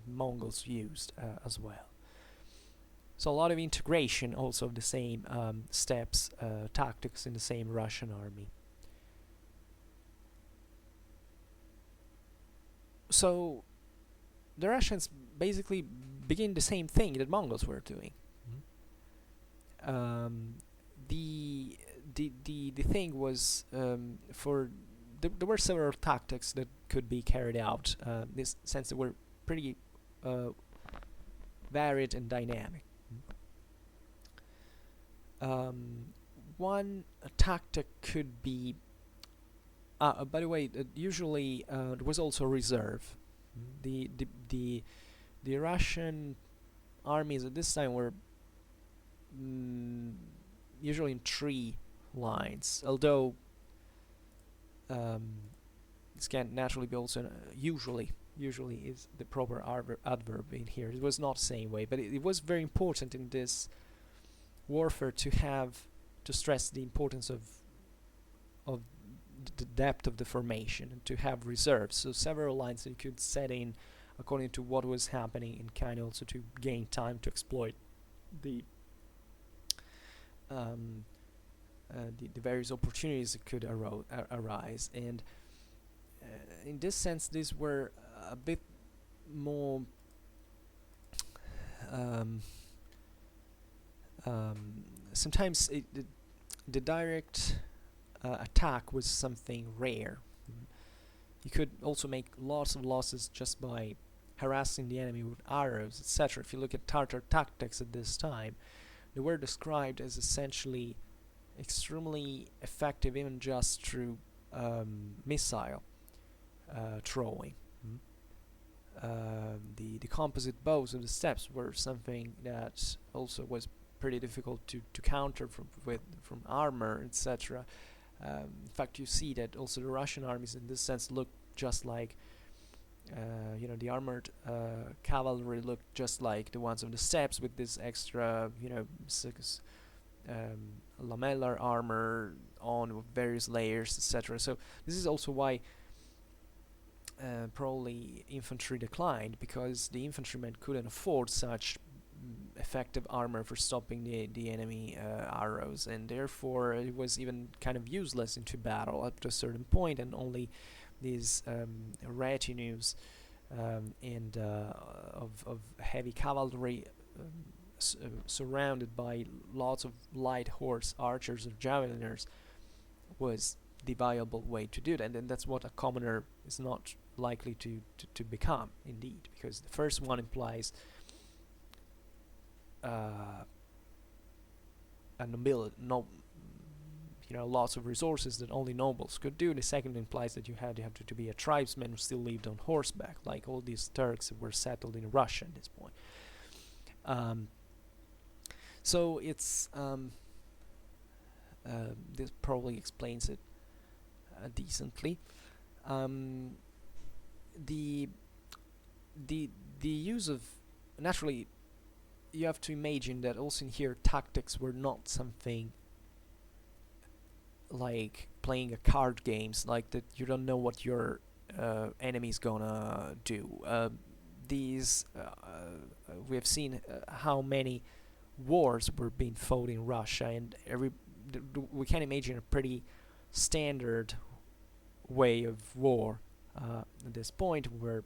Mongols used as well. So a lot of integration also of the same steppes tactics in the same Russian army. So the Russians basically begin the same thing that Mongols were doing. The thing was there were several tactics that could be carried out. This sense they were pretty varied and dynamic. One tactic could be. By the way, usually there was also reserve. The Russian armies at this time were usually in 3 lines, although this can naturally be also usually is the proper adverb in here. It was not the same way, but it was very important in this warfare to stress the importance of the depth of the formation and to have reserves, so several lines that you could set in according to what was happening, and kind of also to gain time to exploit the various opportunities that could arise. And in this sense, these were a bit more sometimes the direct attack was something rare. You could also make lots of losses just by harassing the enemy with arrows, etc. If you look at Tartar tactics at this time, they were described as essentially extremely effective, even just through missile throwing. The composite bows of the steppes were something that also was pretty difficult to counter from armor, etc. In fact, you see that also the Russian armies in this sense look just like the armored cavalry looked just like the ones of the steppes, with this extra, six lamellar armor on with various layers, etc. So this is also why probably infantry declined, because the infantrymen couldn't afford such effective armor for stopping the enemy arrows, and therefore it was even kind of useless into battle up to a certain point, and only these retinues and of heavy cavalry surrounded by lots of light horse archers or javeliners was the viable way to do that. And that's what a commoner is not likely to become, indeed, because the first one implies lots of resources that only nobles could do. The second implies that you had to be a tribesman who still lived on horseback, like all these Turks who were settled in Russia at this point. So it's this probably explains it decently. The use of, naturally, you have to imagine that also in here tactics were not something like playing a card games, like that you don't know what your enemy's gonna do. We have seen how many wars were being fought in Russia, and we can imagine a pretty standard way of war at this point, where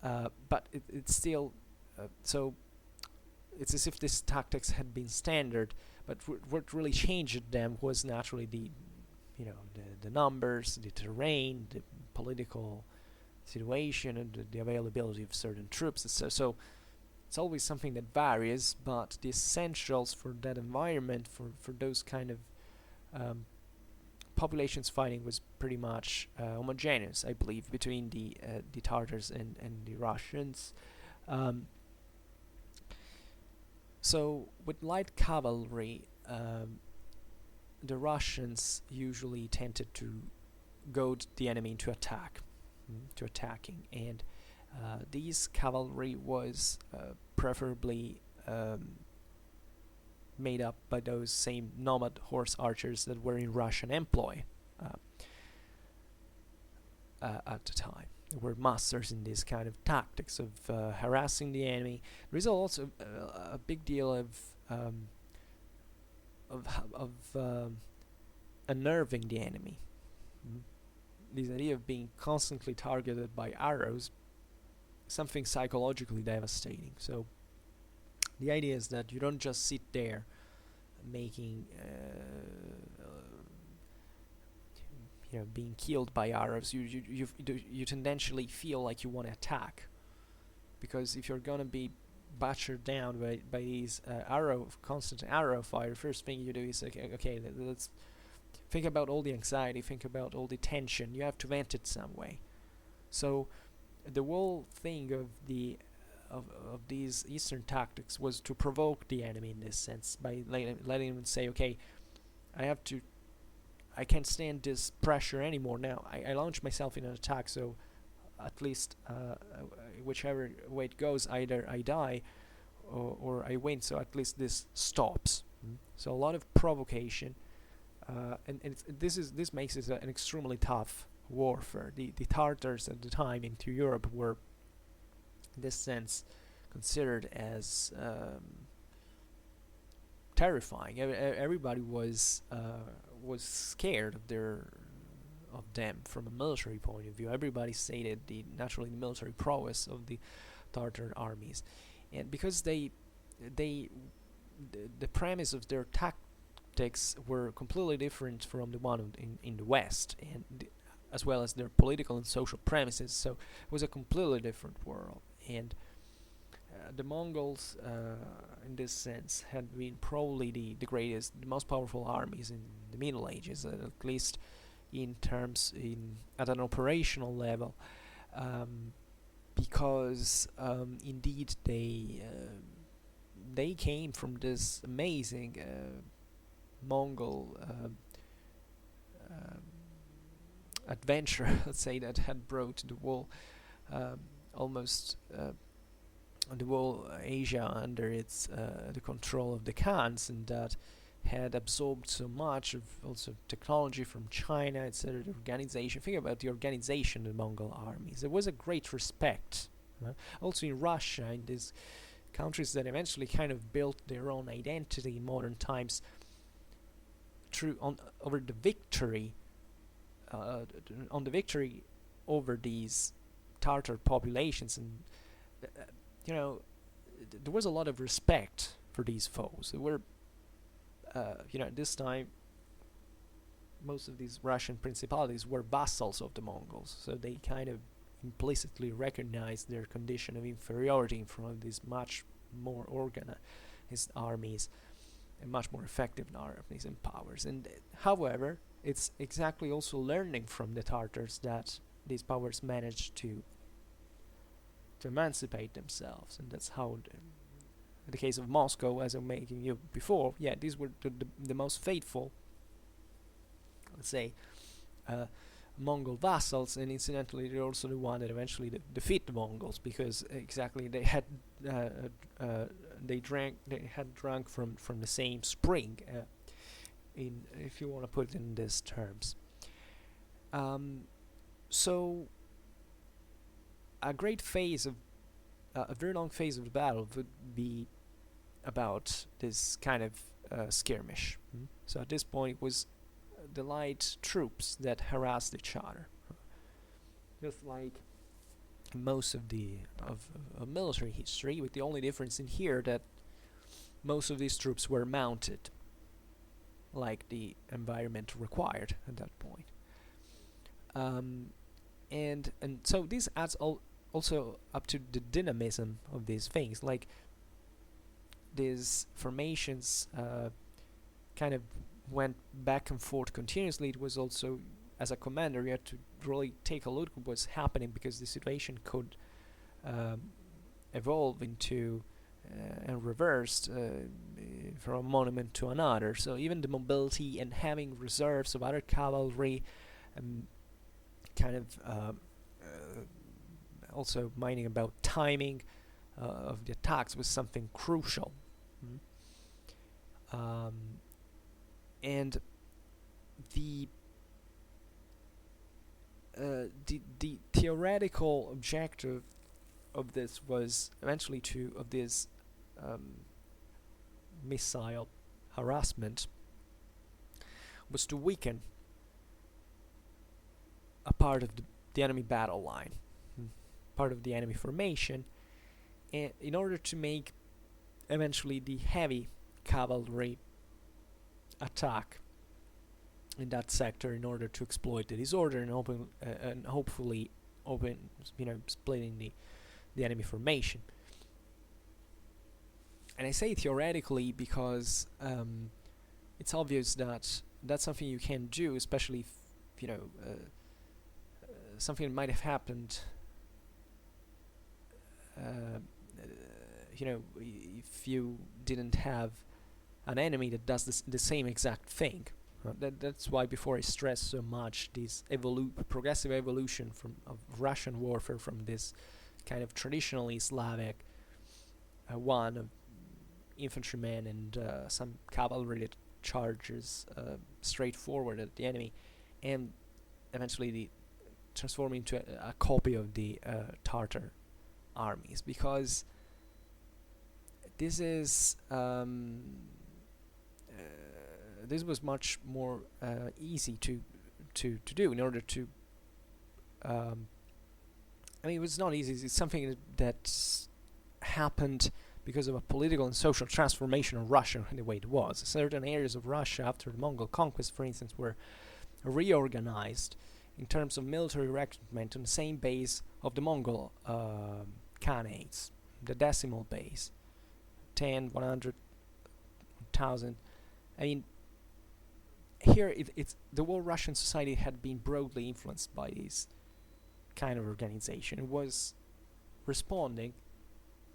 but it's still so it's as if these tactics had been standard, but what really changed them was naturally the numbers, the terrain, the political situation, and the availability of certain troops. So it's always something that varies, but the essentials for that environment, for those kind of populations fighting, was pretty much homogeneous, I believe, between the Tartars and the Russians. So with light cavalry, the Russians usually tended to goad the enemy into attacking, and these cavalry was preferably made up by those same nomad horse archers that were in Russian employ at the time. They were masters in this kind of tactics of harassing the enemy. There is also a big deal of unnerving the enemy. This idea of being constantly targeted by arrows, something psychologically devastating. So the idea is that you don't just sit there making being killed by arrows. You tendentially feel like you want to attack, because if you're gonna be butchered down by these constant arrow fire, first thing you do is okay, let's think about all the anxiety, think about all the tension. You have to vent it some way. So the whole thing of these Eastern tactics was to provoke the enemy in this sense, by letting them say, okay, I can't stand this pressure anymore now. I launch myself in an attack, so at least whichever way it goes, either I die or I win, so at least this stops. So a lot of provocation, and this makes it an extremely tough warfare. The Tartars at the time into Europe were, in this sense, considered as terrifying. Everybody was scared of them from a military point of view. Everybody stated the military prowess of the Tartar armies, and because the premise of their tactics were completely different from the one in the West, and as well as their political and social premises. So it was a completely different world, and the Mongols, in this sense, had been probably the greatest, the most powerful armies in the Middle Ages, at least at an operational level, because indeed they came from this amazing Mongol adventure, let's say, that had brought the whole almost the whole Asia under its the control of the Khans, and that had absorbed so much of also technology from China, etc. The organization. Think about the organization of the Mongol armies. There was a great respect. Also in Russia, in these countries that eventually kind of built their own identity in modern times over the victory, on the victory over these Tartar populations, and there was a lot of respect for these foes. There were, at this time, most of these Russian principalities were vassals of the Mongols, so they kind of implicitly recognized their condition of inferiority in front of these much more organized armies and much more effective armies and powers. And however, it's exactly also learning from the Tartars that these powers managed to emancipate themselves, and that's how in the case of Moscow, as I'm making you before, these were the most faithful, let's say, Mongol vassals, and incidentally they're also the one that eventually defeat the Mongols, because exactly they had drunk from the same spring, if you want to put it in these terms. So a very long phase of the battle would be about this kind of skirmish. So at this point it was the light troops that harassed each other, just like most of the military history, with the only difference in here that most of these troops were mounted, like the environment required at that point. And so this adds also up to the dynamism of these things, like these formations kind of went back and forth continuously. It was also, as a commander, you had to really take a look at what's happening, because the situation could evolve into and reversed from a monument to another. So even the mobility and having reserves of other cavalry, kind of also minding about timing of the attacks was something crucial. And the theoretical objective of this was eventually of this missile harassment was to weaken a part of the enemy battle line, part of the enemy formation, and in order to make eventually the heavy cavalry attack in that sector, in order to exploit the disorder and hopefully splitting the enemy formation. And I say theoretically because it's obvious that that's something you can do, especially if, something that might have happened if you didn't have an enemy that does the same exact thing. That's why before I stress so much this progressive evolution of Russian warfare from this kind of traditionally Slavic one of infantrymen and some cavalry that charges straight forward at the enemy, and eventually transforming into a copy of the Tartar armies, because this is this was much more easy to do in order to it was not easy. It's something that happened because of a political and social transformation of Russia in the way it was. Certain areas of Russia after the Mongol conquest, for instance, were reorganized in terms of military recruitment on the same base of the Mongol Khanates, the decimal base, 10, 100, 1,000. I mean, here it's the whole Russian society had been broadly influenced by this kind of organization. It was responding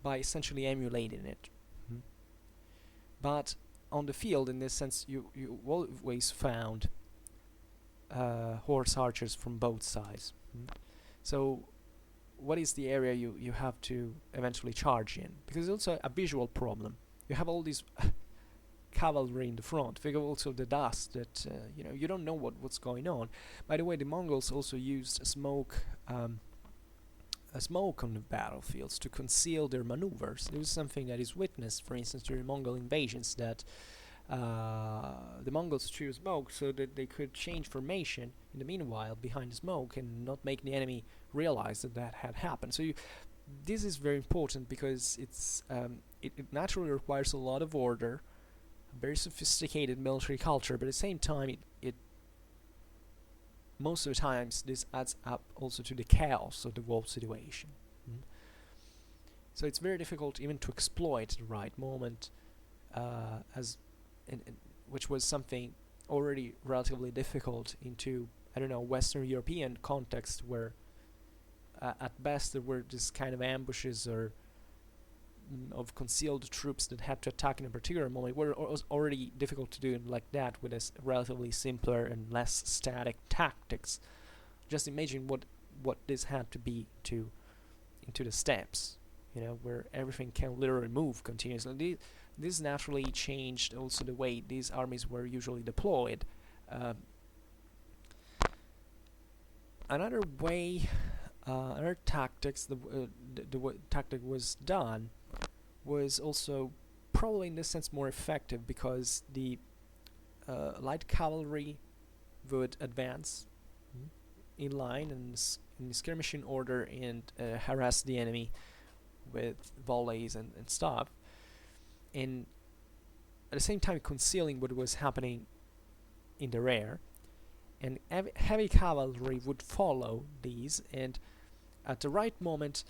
by essentially emulating it. But on the field, in this sense, you always found horse archers from both sides. So what is the area you have to eventually charge in? Because it's also a visual problem. You have all these cavalry in the front. Figure also the dust that you don't know what's going on. By the way, the Mongols also used smoke on the battlefields to conceal their maneuvers. This is something that is witnessed, for instance, during Mongol invasions, that the Mongols threw smoke so that they could change formation in the meanwhile behind the smoke and not make the enemy realize that had happened. So this is very important because it naturally requires a lot of order, very sophisticated military culture, but at the same time it most of the times this adds up also to the chaos of the war situation. So it's very difficult even to exploit the right moment, which was something already relatively difficult into, I don't know, Western European context, where at best there were just kind of ambushes or of concealed troops that had to attack in a particular moment. Were already difficult to do like that with a relatively simpler and less static tactics. Just imagine what this had to be into the steppes, where everything can literally move continuously. This naturally changed also the way these armies were usually deployed. Another way, another tactics, the tactic was done was also probably in this sense more effective, because the light cavalry would advance in line and in skirmishing order and harass the enemy with volleys and stuff, and at the same time concealing what was happening in the rear. And heavy cavalry would follow these, and at the right moment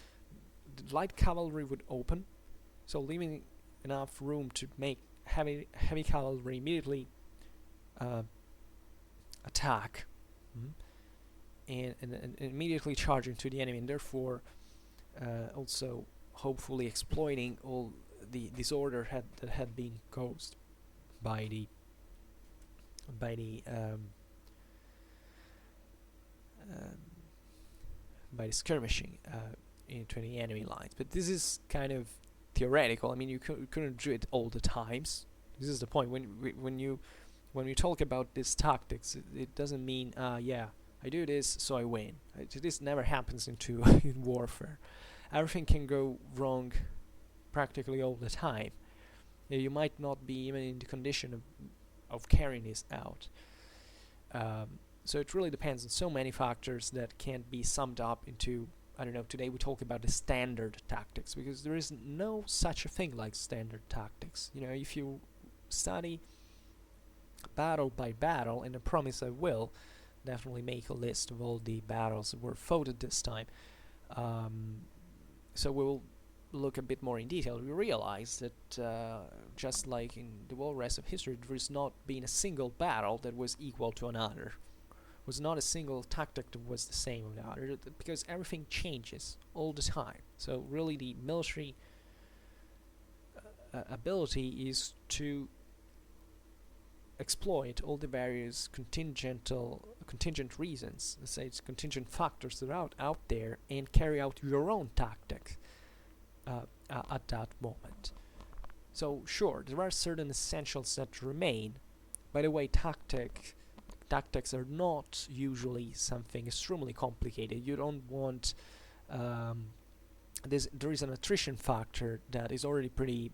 the light cavalry would open, so leaving enough room to make heavy cavalry immediately attack, and immediately charge into the enemy, and therefore also hopefully exploiting all the disorder that had been caused by the skirmishing into the enemy lines. But this is kind of theoretical. I mean, you couldn't do it all the times. This is the point. When you talk about these tactics, it doesn't mean yeah, I do this so I win. This never happens in warfare. Everything can go wrong practically all the time. You might not be even in the condition of carrying this out. So it really depends on so many factors that can't be summed up into, I don't know, today we talk about the standard tactics, because there is no such a thing like standard tactics. If you study battle by battle, and I promise I will definitely make a list of all the battles that were fought at this time, so we'll look a bit more in detail. We realize that just like in the whole rest of history, there has not been a single battle that was equal to another. Was not a single tactic that was the same as the other, because everything changes all the time. So really the military ability is to exploit all the various contingent reasons, let's say it's contingent factors that are out there, and carry out your own tactic at that moment. So sure, there are certain essentials that remain. By the way, tactics are not usually something extremely complicated. You don't want there is an attrition factor that is already pretty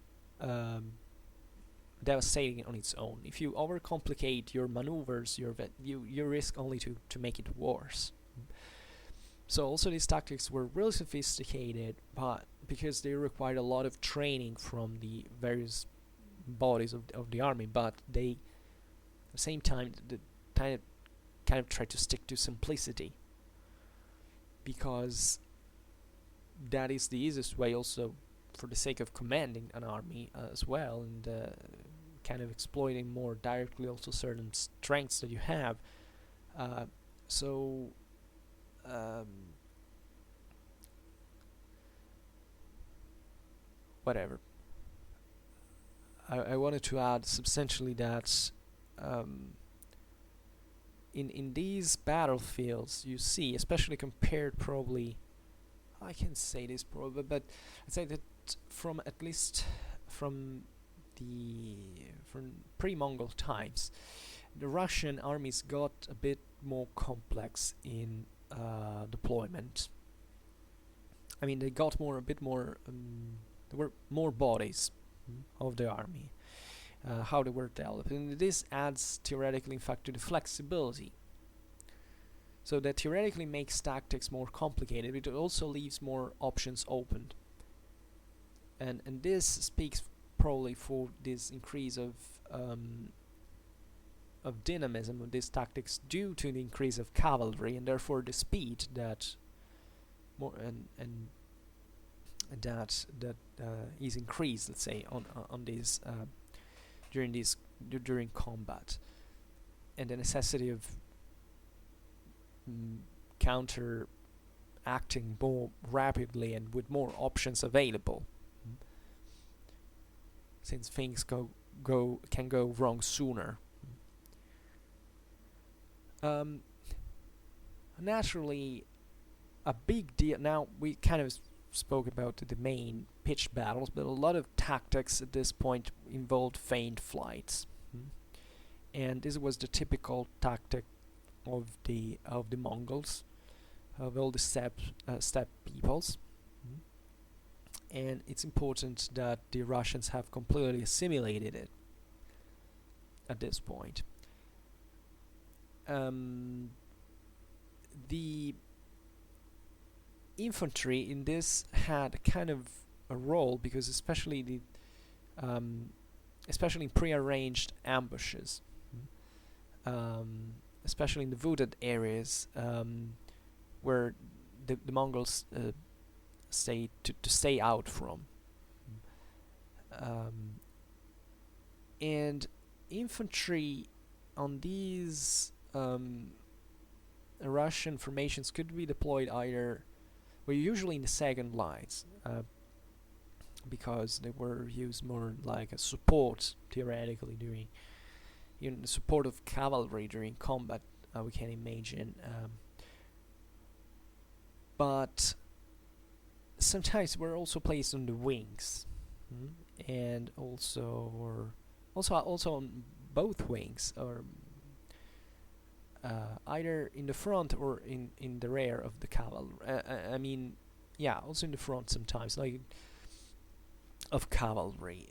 devastating on its own. If you overcomplicate your maneuvers, you risk only to make it worse. So also these tactics were really sophisticated, but because they required a lot of training from the various bodies of the army, but they at the same time kind of try to stick to simplicity, because that is the easiest way also for the sake of commanding an army as well, and kind of exploiting more directly also certain strengths that you have. Whatever. I wanted to add substantially that in these battlefields, you see, especially compared probably, I can say this probably, but I'd say that from at least from pre-Mongol times, the Russian armies got a bit more complex in deployment. I mean, they got a bit more. There were more bodies of the army. How they were developed, and this adds theoretically, in fact, to the flexibility. So that theoretically makes tactics more complicated, but it also leaves more options open. And this speaks probably for this increase of dynamism of these tactics due to the increase of cavalry, and therefore the speed that is increased, let's say, on these during combat, and the necessity of counter acting more rapidly and with more options available, since things can go wrong sooner. Naturally, a big deal. Now we kind of spoke about the main pitched battles, but a lot of tactics at this point involved feigned flights, and this was the typical tactic of the Mongols, of all the steppe peoples. And it's important that the Russians have completely assimilated it at this point. The infantry in this had kind of a role, because especially in pre-arranged ambushes, especially in the wooded areas, where the Mongols stay out from, and infantry on these Russian formations could be deployed either, well, usually in the second lines, because they were used more like a support theoretically during the support of cavalry during combat, we can imagine, but sometimes were also placed on the wings, and also on both wings, or either in the front or in the rear of the cavalry. I mean, yeah, also in the front sometimes, like of cavalry.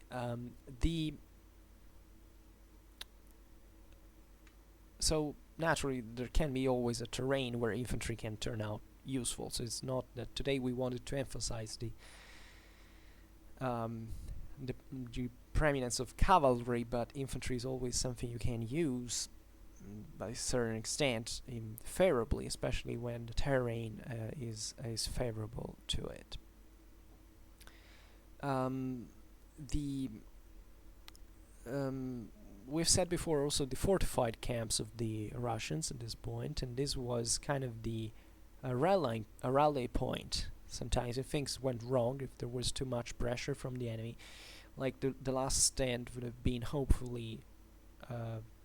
So naturally there can be always a terrain where infantry can turn out useful. So it's not that today we wanted to emphasize the preeminence of cavalry, but infantry is always something you can use by a certain extent favorably, especially when the terrain is favorable to it. We've said before also the fortified camps of the Russians at this point, and this was kind of the rally point. Sometimes if things went wrong, if there was too much pressure from the enemy, like the last stand would have been hopefully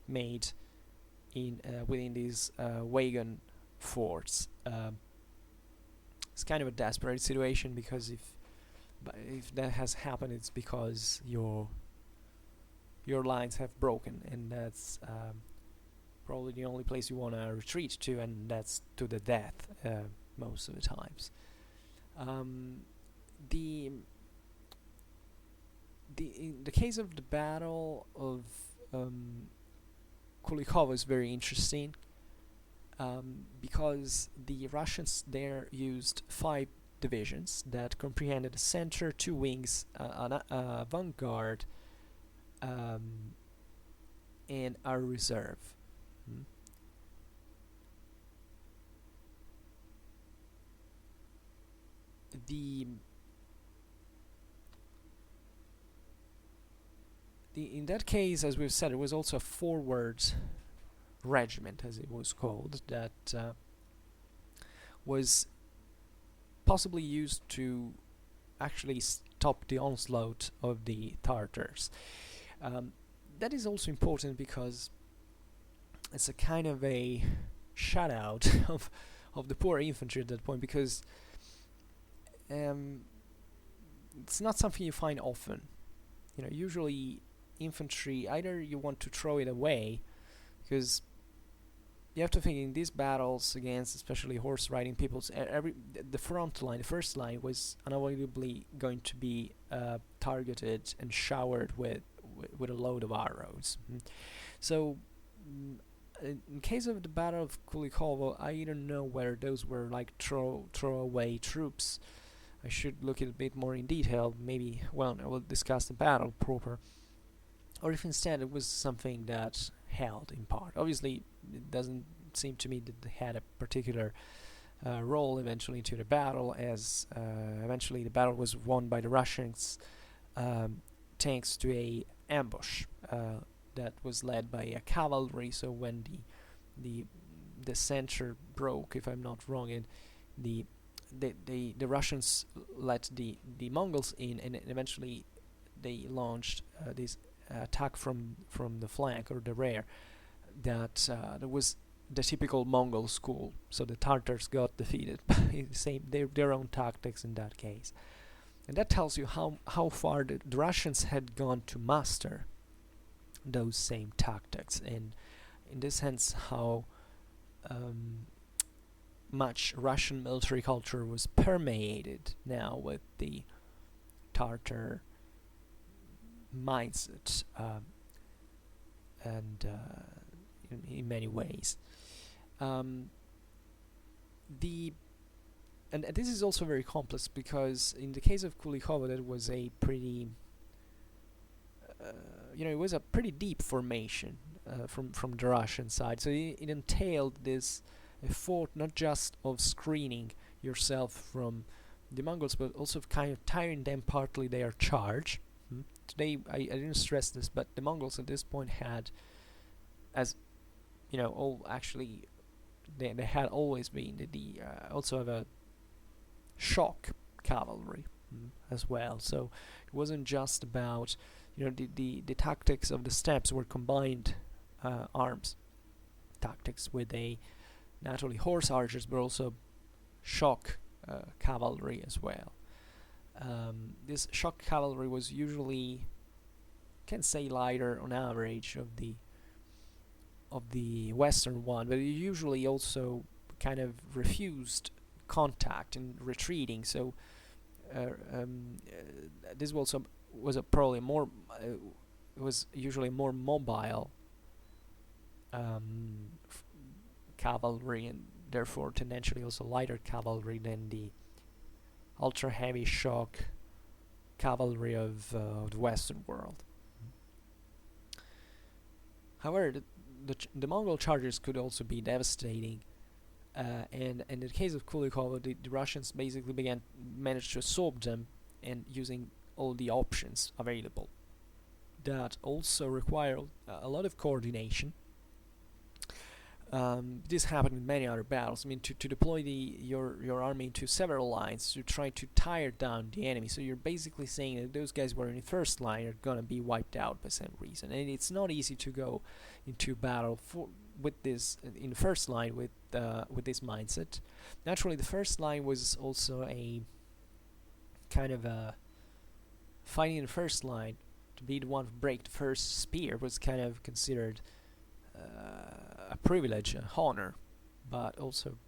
made in within these wagon forts. It's kind of a desperate situation, because if that has happened, it's because your lines have broken, and that's probably the only place you want to retreat to, and that's to the death most of the times. In the case of the Battle of Kulikov is very interesting, because the Russians there used 5 divisions that comprehended a center, 2 wings, a vanguard, and a reserve. In that case, as we've said, it was also a forward regiment, as it was called, that was possibly used to actually stop the onslaught of the Tartars. That is also important because it's a kind of a shutout of the poor infantry at that point, because it's not something you find often. Usually infantry, either you want to throw it away, because you have to think in these battles against especially horse riding peoples, the front line, the first line, was unavoidably going to be targeted and showered with a load of arrows. So in case of the Battle of Kulikovo, I don't know whether those were like throwaway troops. I should look at it a bit more in detail. Maybe, well, I will discuss the battle proper. Or if instead it was something that held in part. Obviously, it doesn't seem to me that they had a particular role eventually to the battle, as eventually the battle was won by the Russians thanks to a ambush that was led by a cavalry. So when the center broke, if I'm not wrong, and the Russians let the Mongols in, and eventually they launched this attack from the flank or the rear. That there was the typical Mongol school. So the Tartars got defeated by their own tactics in that case, and that tells you how far the Russians had gone to master those same tactics, and in this sense how much Russian military culture was permeated now with the Tartar mindset, and in many ways. And this is also very complex, because in the case of Kulikovo, that was a pretty it was a pretty deep formation from the Russian side. So it entailed this effort not just of screening yourself from the Mongols, but also of kind of tiring them partly their charge. Today, I didn't stress this, but the Mongols at this point had, as all actually, they had always been also have a shock cavalry as well. So it wasn't just about the tactics of the steppes were combined arms tactics with not only horse archers but also shock cavalry as well. This shock cavalry was usually, can say, lighter on average of the western one, but it usually also kind of refused contact and retreating. So this also was probably more. It was usually more mobile cavalry, and therefore tendentially also lighter cavalry than the ultra heavy shock cavalry of the Western world. However, the Mongol charges could also be devastating, and in the case of Kulikovo, the Russians basically managed to absorb them, and using all the options available. That also required a lot of coordination. This happened in many other battles. I mean, to deploy your army into several lines to try to tire down the enemy. So you're basically saying that those guys who are in the first line are gonna be wiped out by some reason, and it's not easy to go into battle with this in the first line with this mindset. Naturally, the first line was also a kind of a fighting in the first line. To be the one to break the first spear was kind of considered a privilege, an honor, but also,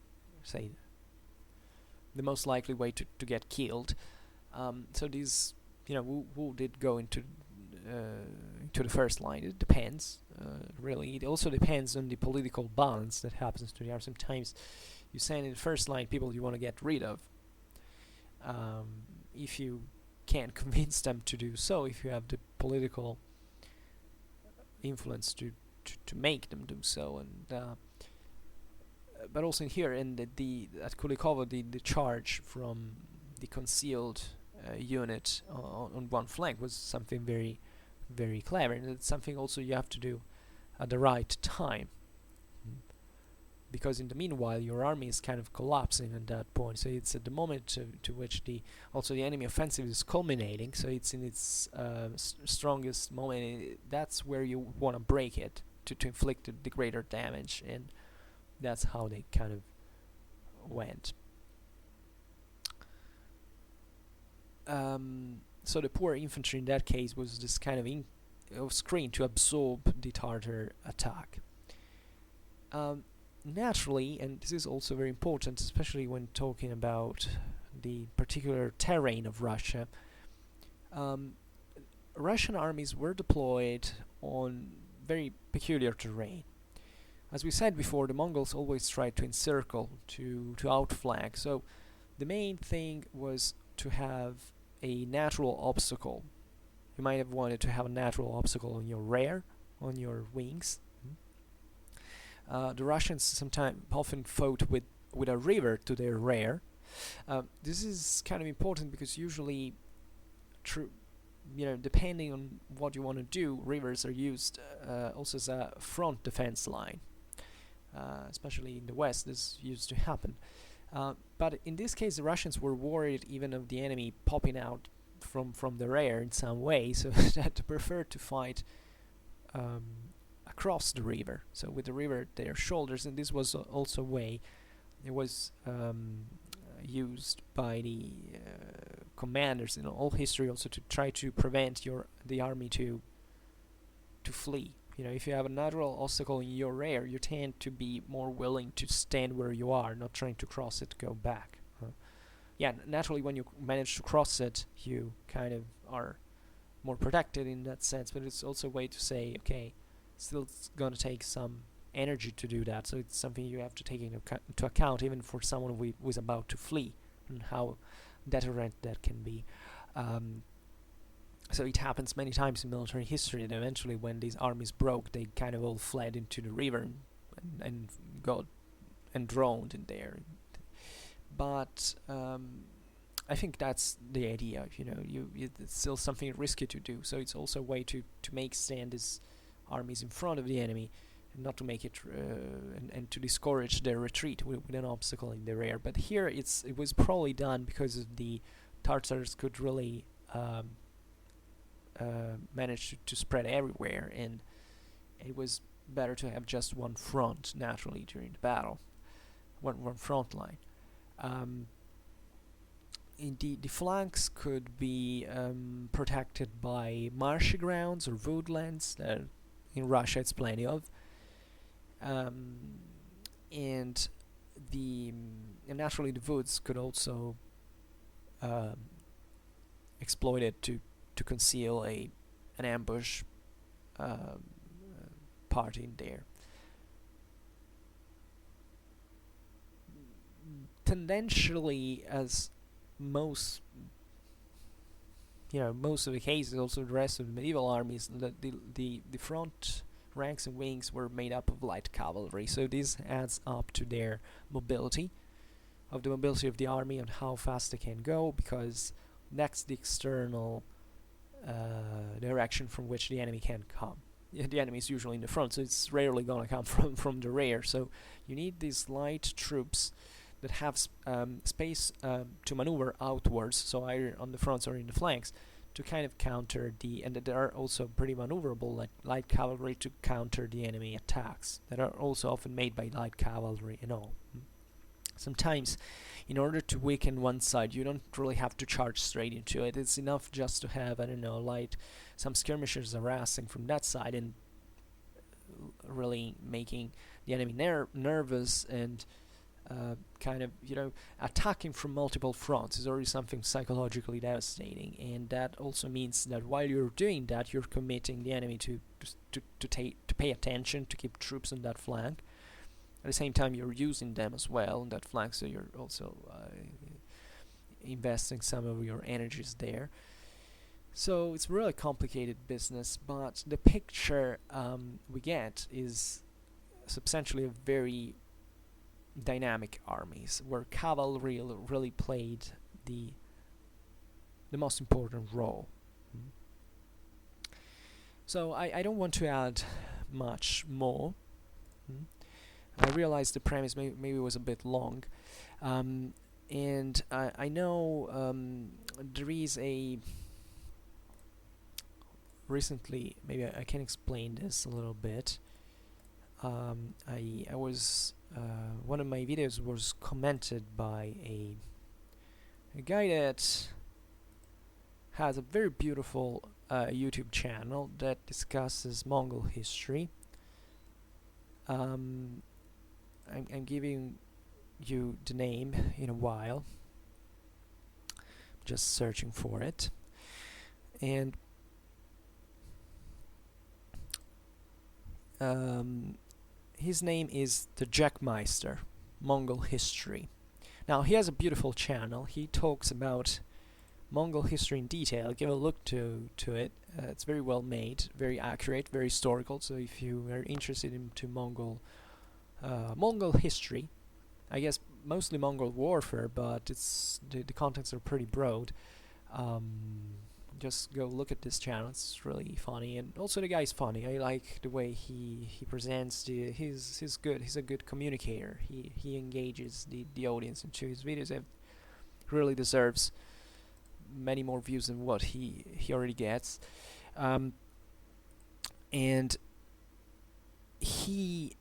say, the most likely way to get killed. So these, who did go into the first line? It depends, really. It also depends on the political balance that happens to the army. Sometimes you send in the first line people you want to get rid of. If you can't convince them to do so, if you have the political influence to make them do so, and but also in here at Kulikovo, the charge from the concealed unit on one flank was something very, very clever, and it's something also you have to do at the right time, because in the meanwhile your army is kind of collapsing at that point. So it's at the moment to which the enemy offensive is culminating, so it's in its strongest moment. That's where you want to break it, to inflict the greater damage, and that's how they kind of went. So the poor infantry in that case was this kind of screen to absorb the Tartar attack. Naturally, and this is also very important, especially when talking about the particular terrain of Russia, Russian armies were deployed on very peculiar terrain. As we said before, the Mongols always tried to encircle, to outflank, so the main thing was to have a natural obstacle. You might have wanted to have a natural obstacle on your rear, on your wings. The Russians sometimes often fought with a river to their rear. This is kind of important because usually, depending on what you want to do, rivers are used also as a front defense line. Especially in the West, this used to happen. But in this case, the Russians were worried even of the enemy popping out from the rear in some way, so they had to prefer to fight across the river, so with the river at their shoulders. And this was also a way it was used by the commanders in all history, also to try to prevent the army to flee. If you have a natural obstacle in your rear, you tend to be more willing to stand where you are, not trying to cross it to go back. Naturally, when you manage to cross it, you kind of are more protected in that sense, but it's also a way to say, okay, still it's gonna take some energy to do that, so it's something you have to take into account, even for someone who is about to flee, and how deterrent that can be. So it happens many times in military history that eventually, when these armies broke, they kind of all fled into the river and got drowned in there. But I think that's the idea. It's still something risky to do. So it's also a way to make stand these armies in front of the enemy, and not to make it and to discourage their retreat with an obstacle in the rear. But here it was probably done because of the Tartars could really manage to spread everywhere, and it was better to have just one front naturally during the battle, one front line. Indeed, the flanks could be protected by marshy grounds or woodlands that in Russia it's plenty of, and naturally the woods could also exploit it to conceal an ambush party in there. Tendentially, as most of the cases, also the rest of the medieval armies, the front ranks and wings were made up of light cavalry, so this adds up to their mobility, of the army, and how fast they can go, because that's the external direction from which the enemy can come. The enemy is usually in the front, so it's rarely gonna come from the rear, so you need these light troops that have space to maneuver outwards, so either on the fronts or in the flanks, to kind of counter and that are also pretty maneuverable, like light cavalry, to counter the enemy attacks that are also often made by light cavalry and all. Sometimes, in order to weaken one side, you don't really have to charge straight into it. It's enough just to have, some skirmishers harassing from that side and really making the enemy nervous, and attacking from multiple fronts is already something psychologically devastating, and that also means that while you're doing that, you're committing the enemy to pay attention, to keep troops on that flank. At the same time, you're using them as well on that flank, so you're also investing some of your energies there. So it's really complicated business, but the picture we get is substantially a very dynamic armies, where cavalry really played the most important role. So I don't want to add much more. I realized the premise maybe was a bit long, and I know there is recently, maybe I can explain this a little bit. I was one of my videos was commented by a guy that has a very beautiful YouTube channel that discusses Mongol history. I'm giving you the name in a while, just searching for it, and his name is the Jackmeister, Mongol History. Now he has a beautiful channel. He talks about Mongol history in detail. Give a look to it. It's very well made, very accurate, very historical. So if you are interested into Mongol history, I guess mostly Mongol warfare, but it's the contents are pretty broad. Just go look at this channel. It's really funny, and also the guy's funny. I like the way he presents he's good. He's a good communicator. He engages the audience into his videos. It really deserves many more views than what he already gets. And he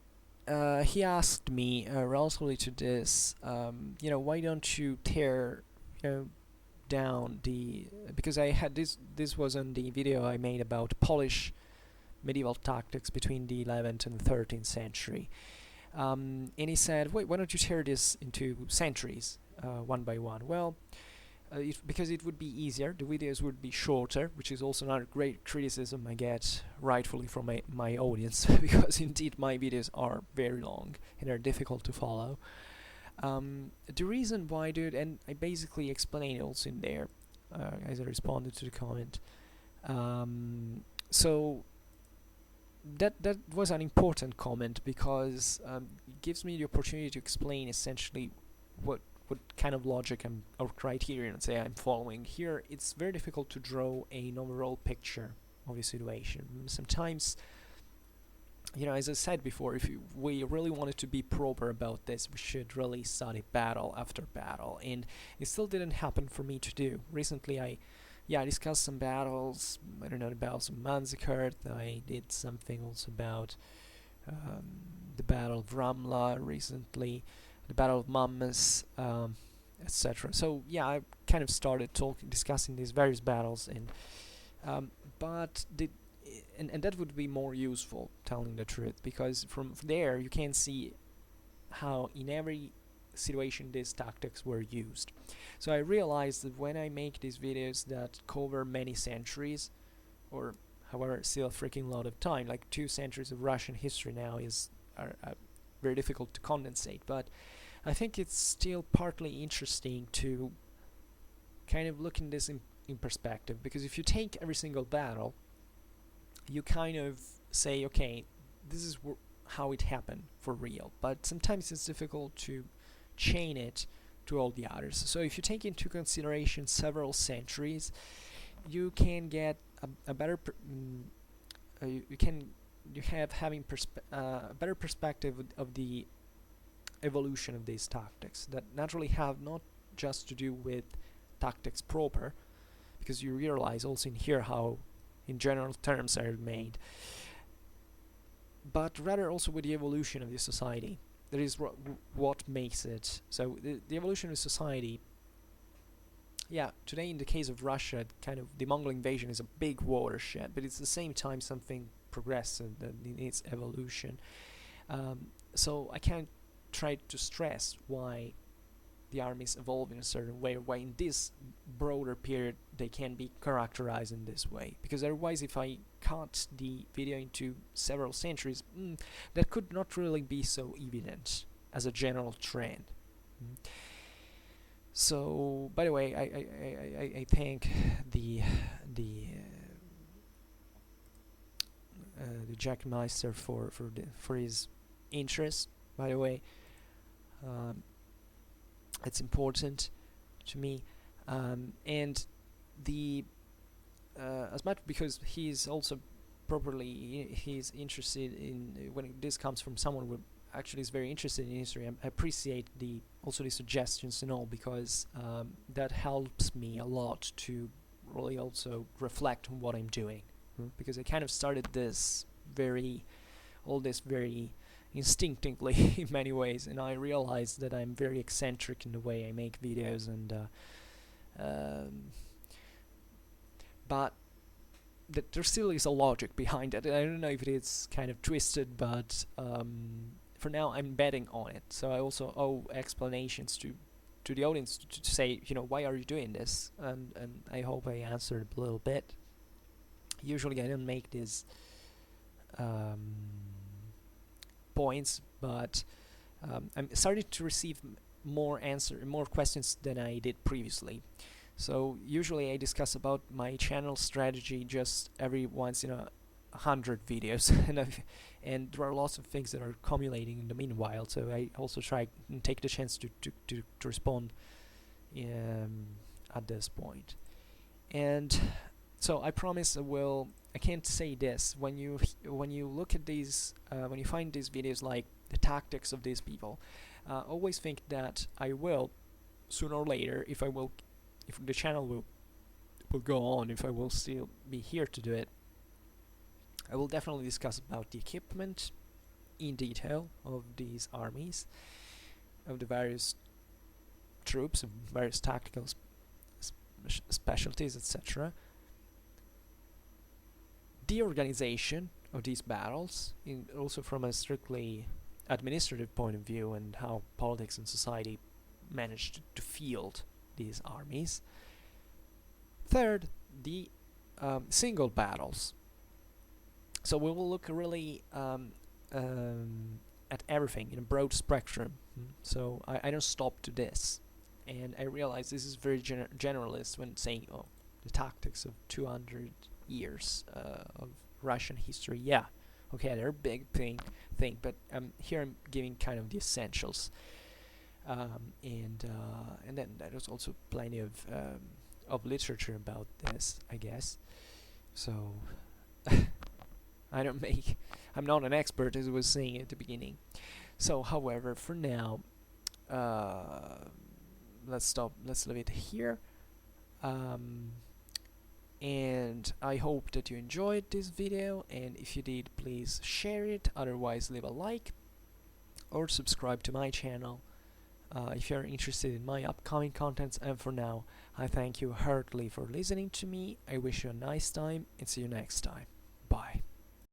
asked me relatively to this, why don't you tear down because I had this was on the video I made about Polish medieval tactics between the 11th and the 13th century, and he said, why don't you tear this into centuries one by one? Well, because it would be easier, the videos would be shorter, which is also another great criticism I get rightfully from my audience, because indeed my videos are very long and are difficult to follow. The reason why I do it, and I basically explain it also in there as I responded to the comment. So that was an important comment, because it gives me the opportunity to explain essentially what kind of logic or criterion I'm following. Here it's very difficult to draw an overall picture of a situation. Sometimes, as I said before, if we really wanted to be proper about this, we should really study battle after battle, and it still didn't happen for me to do. Recently I discussed some battles. I don't know, the battles of Manzikert. I did something also about the Battle of Ramla recently, the Battle of Mammes, etc. So yeah, I kind of started discussing these various battles, and that would be more useful, telling the truth, because from there you can see how in every situation these tactics were used. So I realized that when I make these videos that cover many centuries, or however, still a freaking lot of time, like 2 centuries of Russian history now are very difficult to condensate, but I think it's still partly interesting to kind of look in this in perspective, because if you take every single battle, you kind of say, okay, this is how it happened for real, but sometimes it's difficult to chain it to all the others. So if you take into consideration several centuries, you can get a better a better perspective of the evolution of these tactics, that naturally have not just to do with tactics proper, because you realize also in here how in general terms are made, but rather also with the evolution of the society. That is what makes it. So the evolution of society, today in the case of Russia, kind of the Mongol invasion is a big watershed, but it's at the same time something progressive in its evolution. So I can't try to stress why the armies evolve in a certain way, or why in this broader period they can be characterized in this way, because otherwise if I cut the video into several centuries, that could not really be so evident as a general trend. So, by the way, I thank the Jackmeister for his interest. By the way, it's important to me, and as much because he's also he's interested in, when this comes from someone who actually is very interested in history, I appreciate also the suggestions and all, because that helps me a lot to really also reflect on what I'm doing, because I kind of started all this very instinctively in many ways, and I realize that I'm very eccentric in the way I make videos, and but that there still is a logic behind it. I don't know if it is kind of twisted, but for now I'm betting on it. So I also owe explanations to the audience to say, why are you doing this? And I hope I answered a little bit. Usually I don't make these points, but I'm starting to receive more questions than I did previously. So usually I discuss about my channel strategy just every once in 100 videos, and there are lots of things that are accumulating in the meanwhile. So I also try and take the chance to respond at this point. And so I promise I can't say this. When you look at these, when you find these videos like the tactics of these people, always think that I will sooner or later, if the channel will go on, if I will still be here to do it, I will definitely discuss about the equipment in detail of these armies, of the various troops, of various tactical specialties, etc. The organization of these battles, also from a strictly administrative point of view, and how politics and society managed to field these armies. Third, the single battles. So we will look really at everything in a broad spectrum. So I don't stop to this, and I realize this is very generalist when saying, the tactics of 200 years of Russian history. Yeah, okay, they're a big thing, but here I'm giving kind of the essentials. And then there's also plenty of literature about this, I guess. So I'm not an expert, as I was saying at the beginning. So, however, for now, let's leave it here. And I hope that you enjoyed this video, and if you did, please share it. Otherwise, leave a like or subscribe to my channel if you're interested in my upcoming contents. And for now, I thank you heartily for listening to me. I wish you a nice time, and see you next time.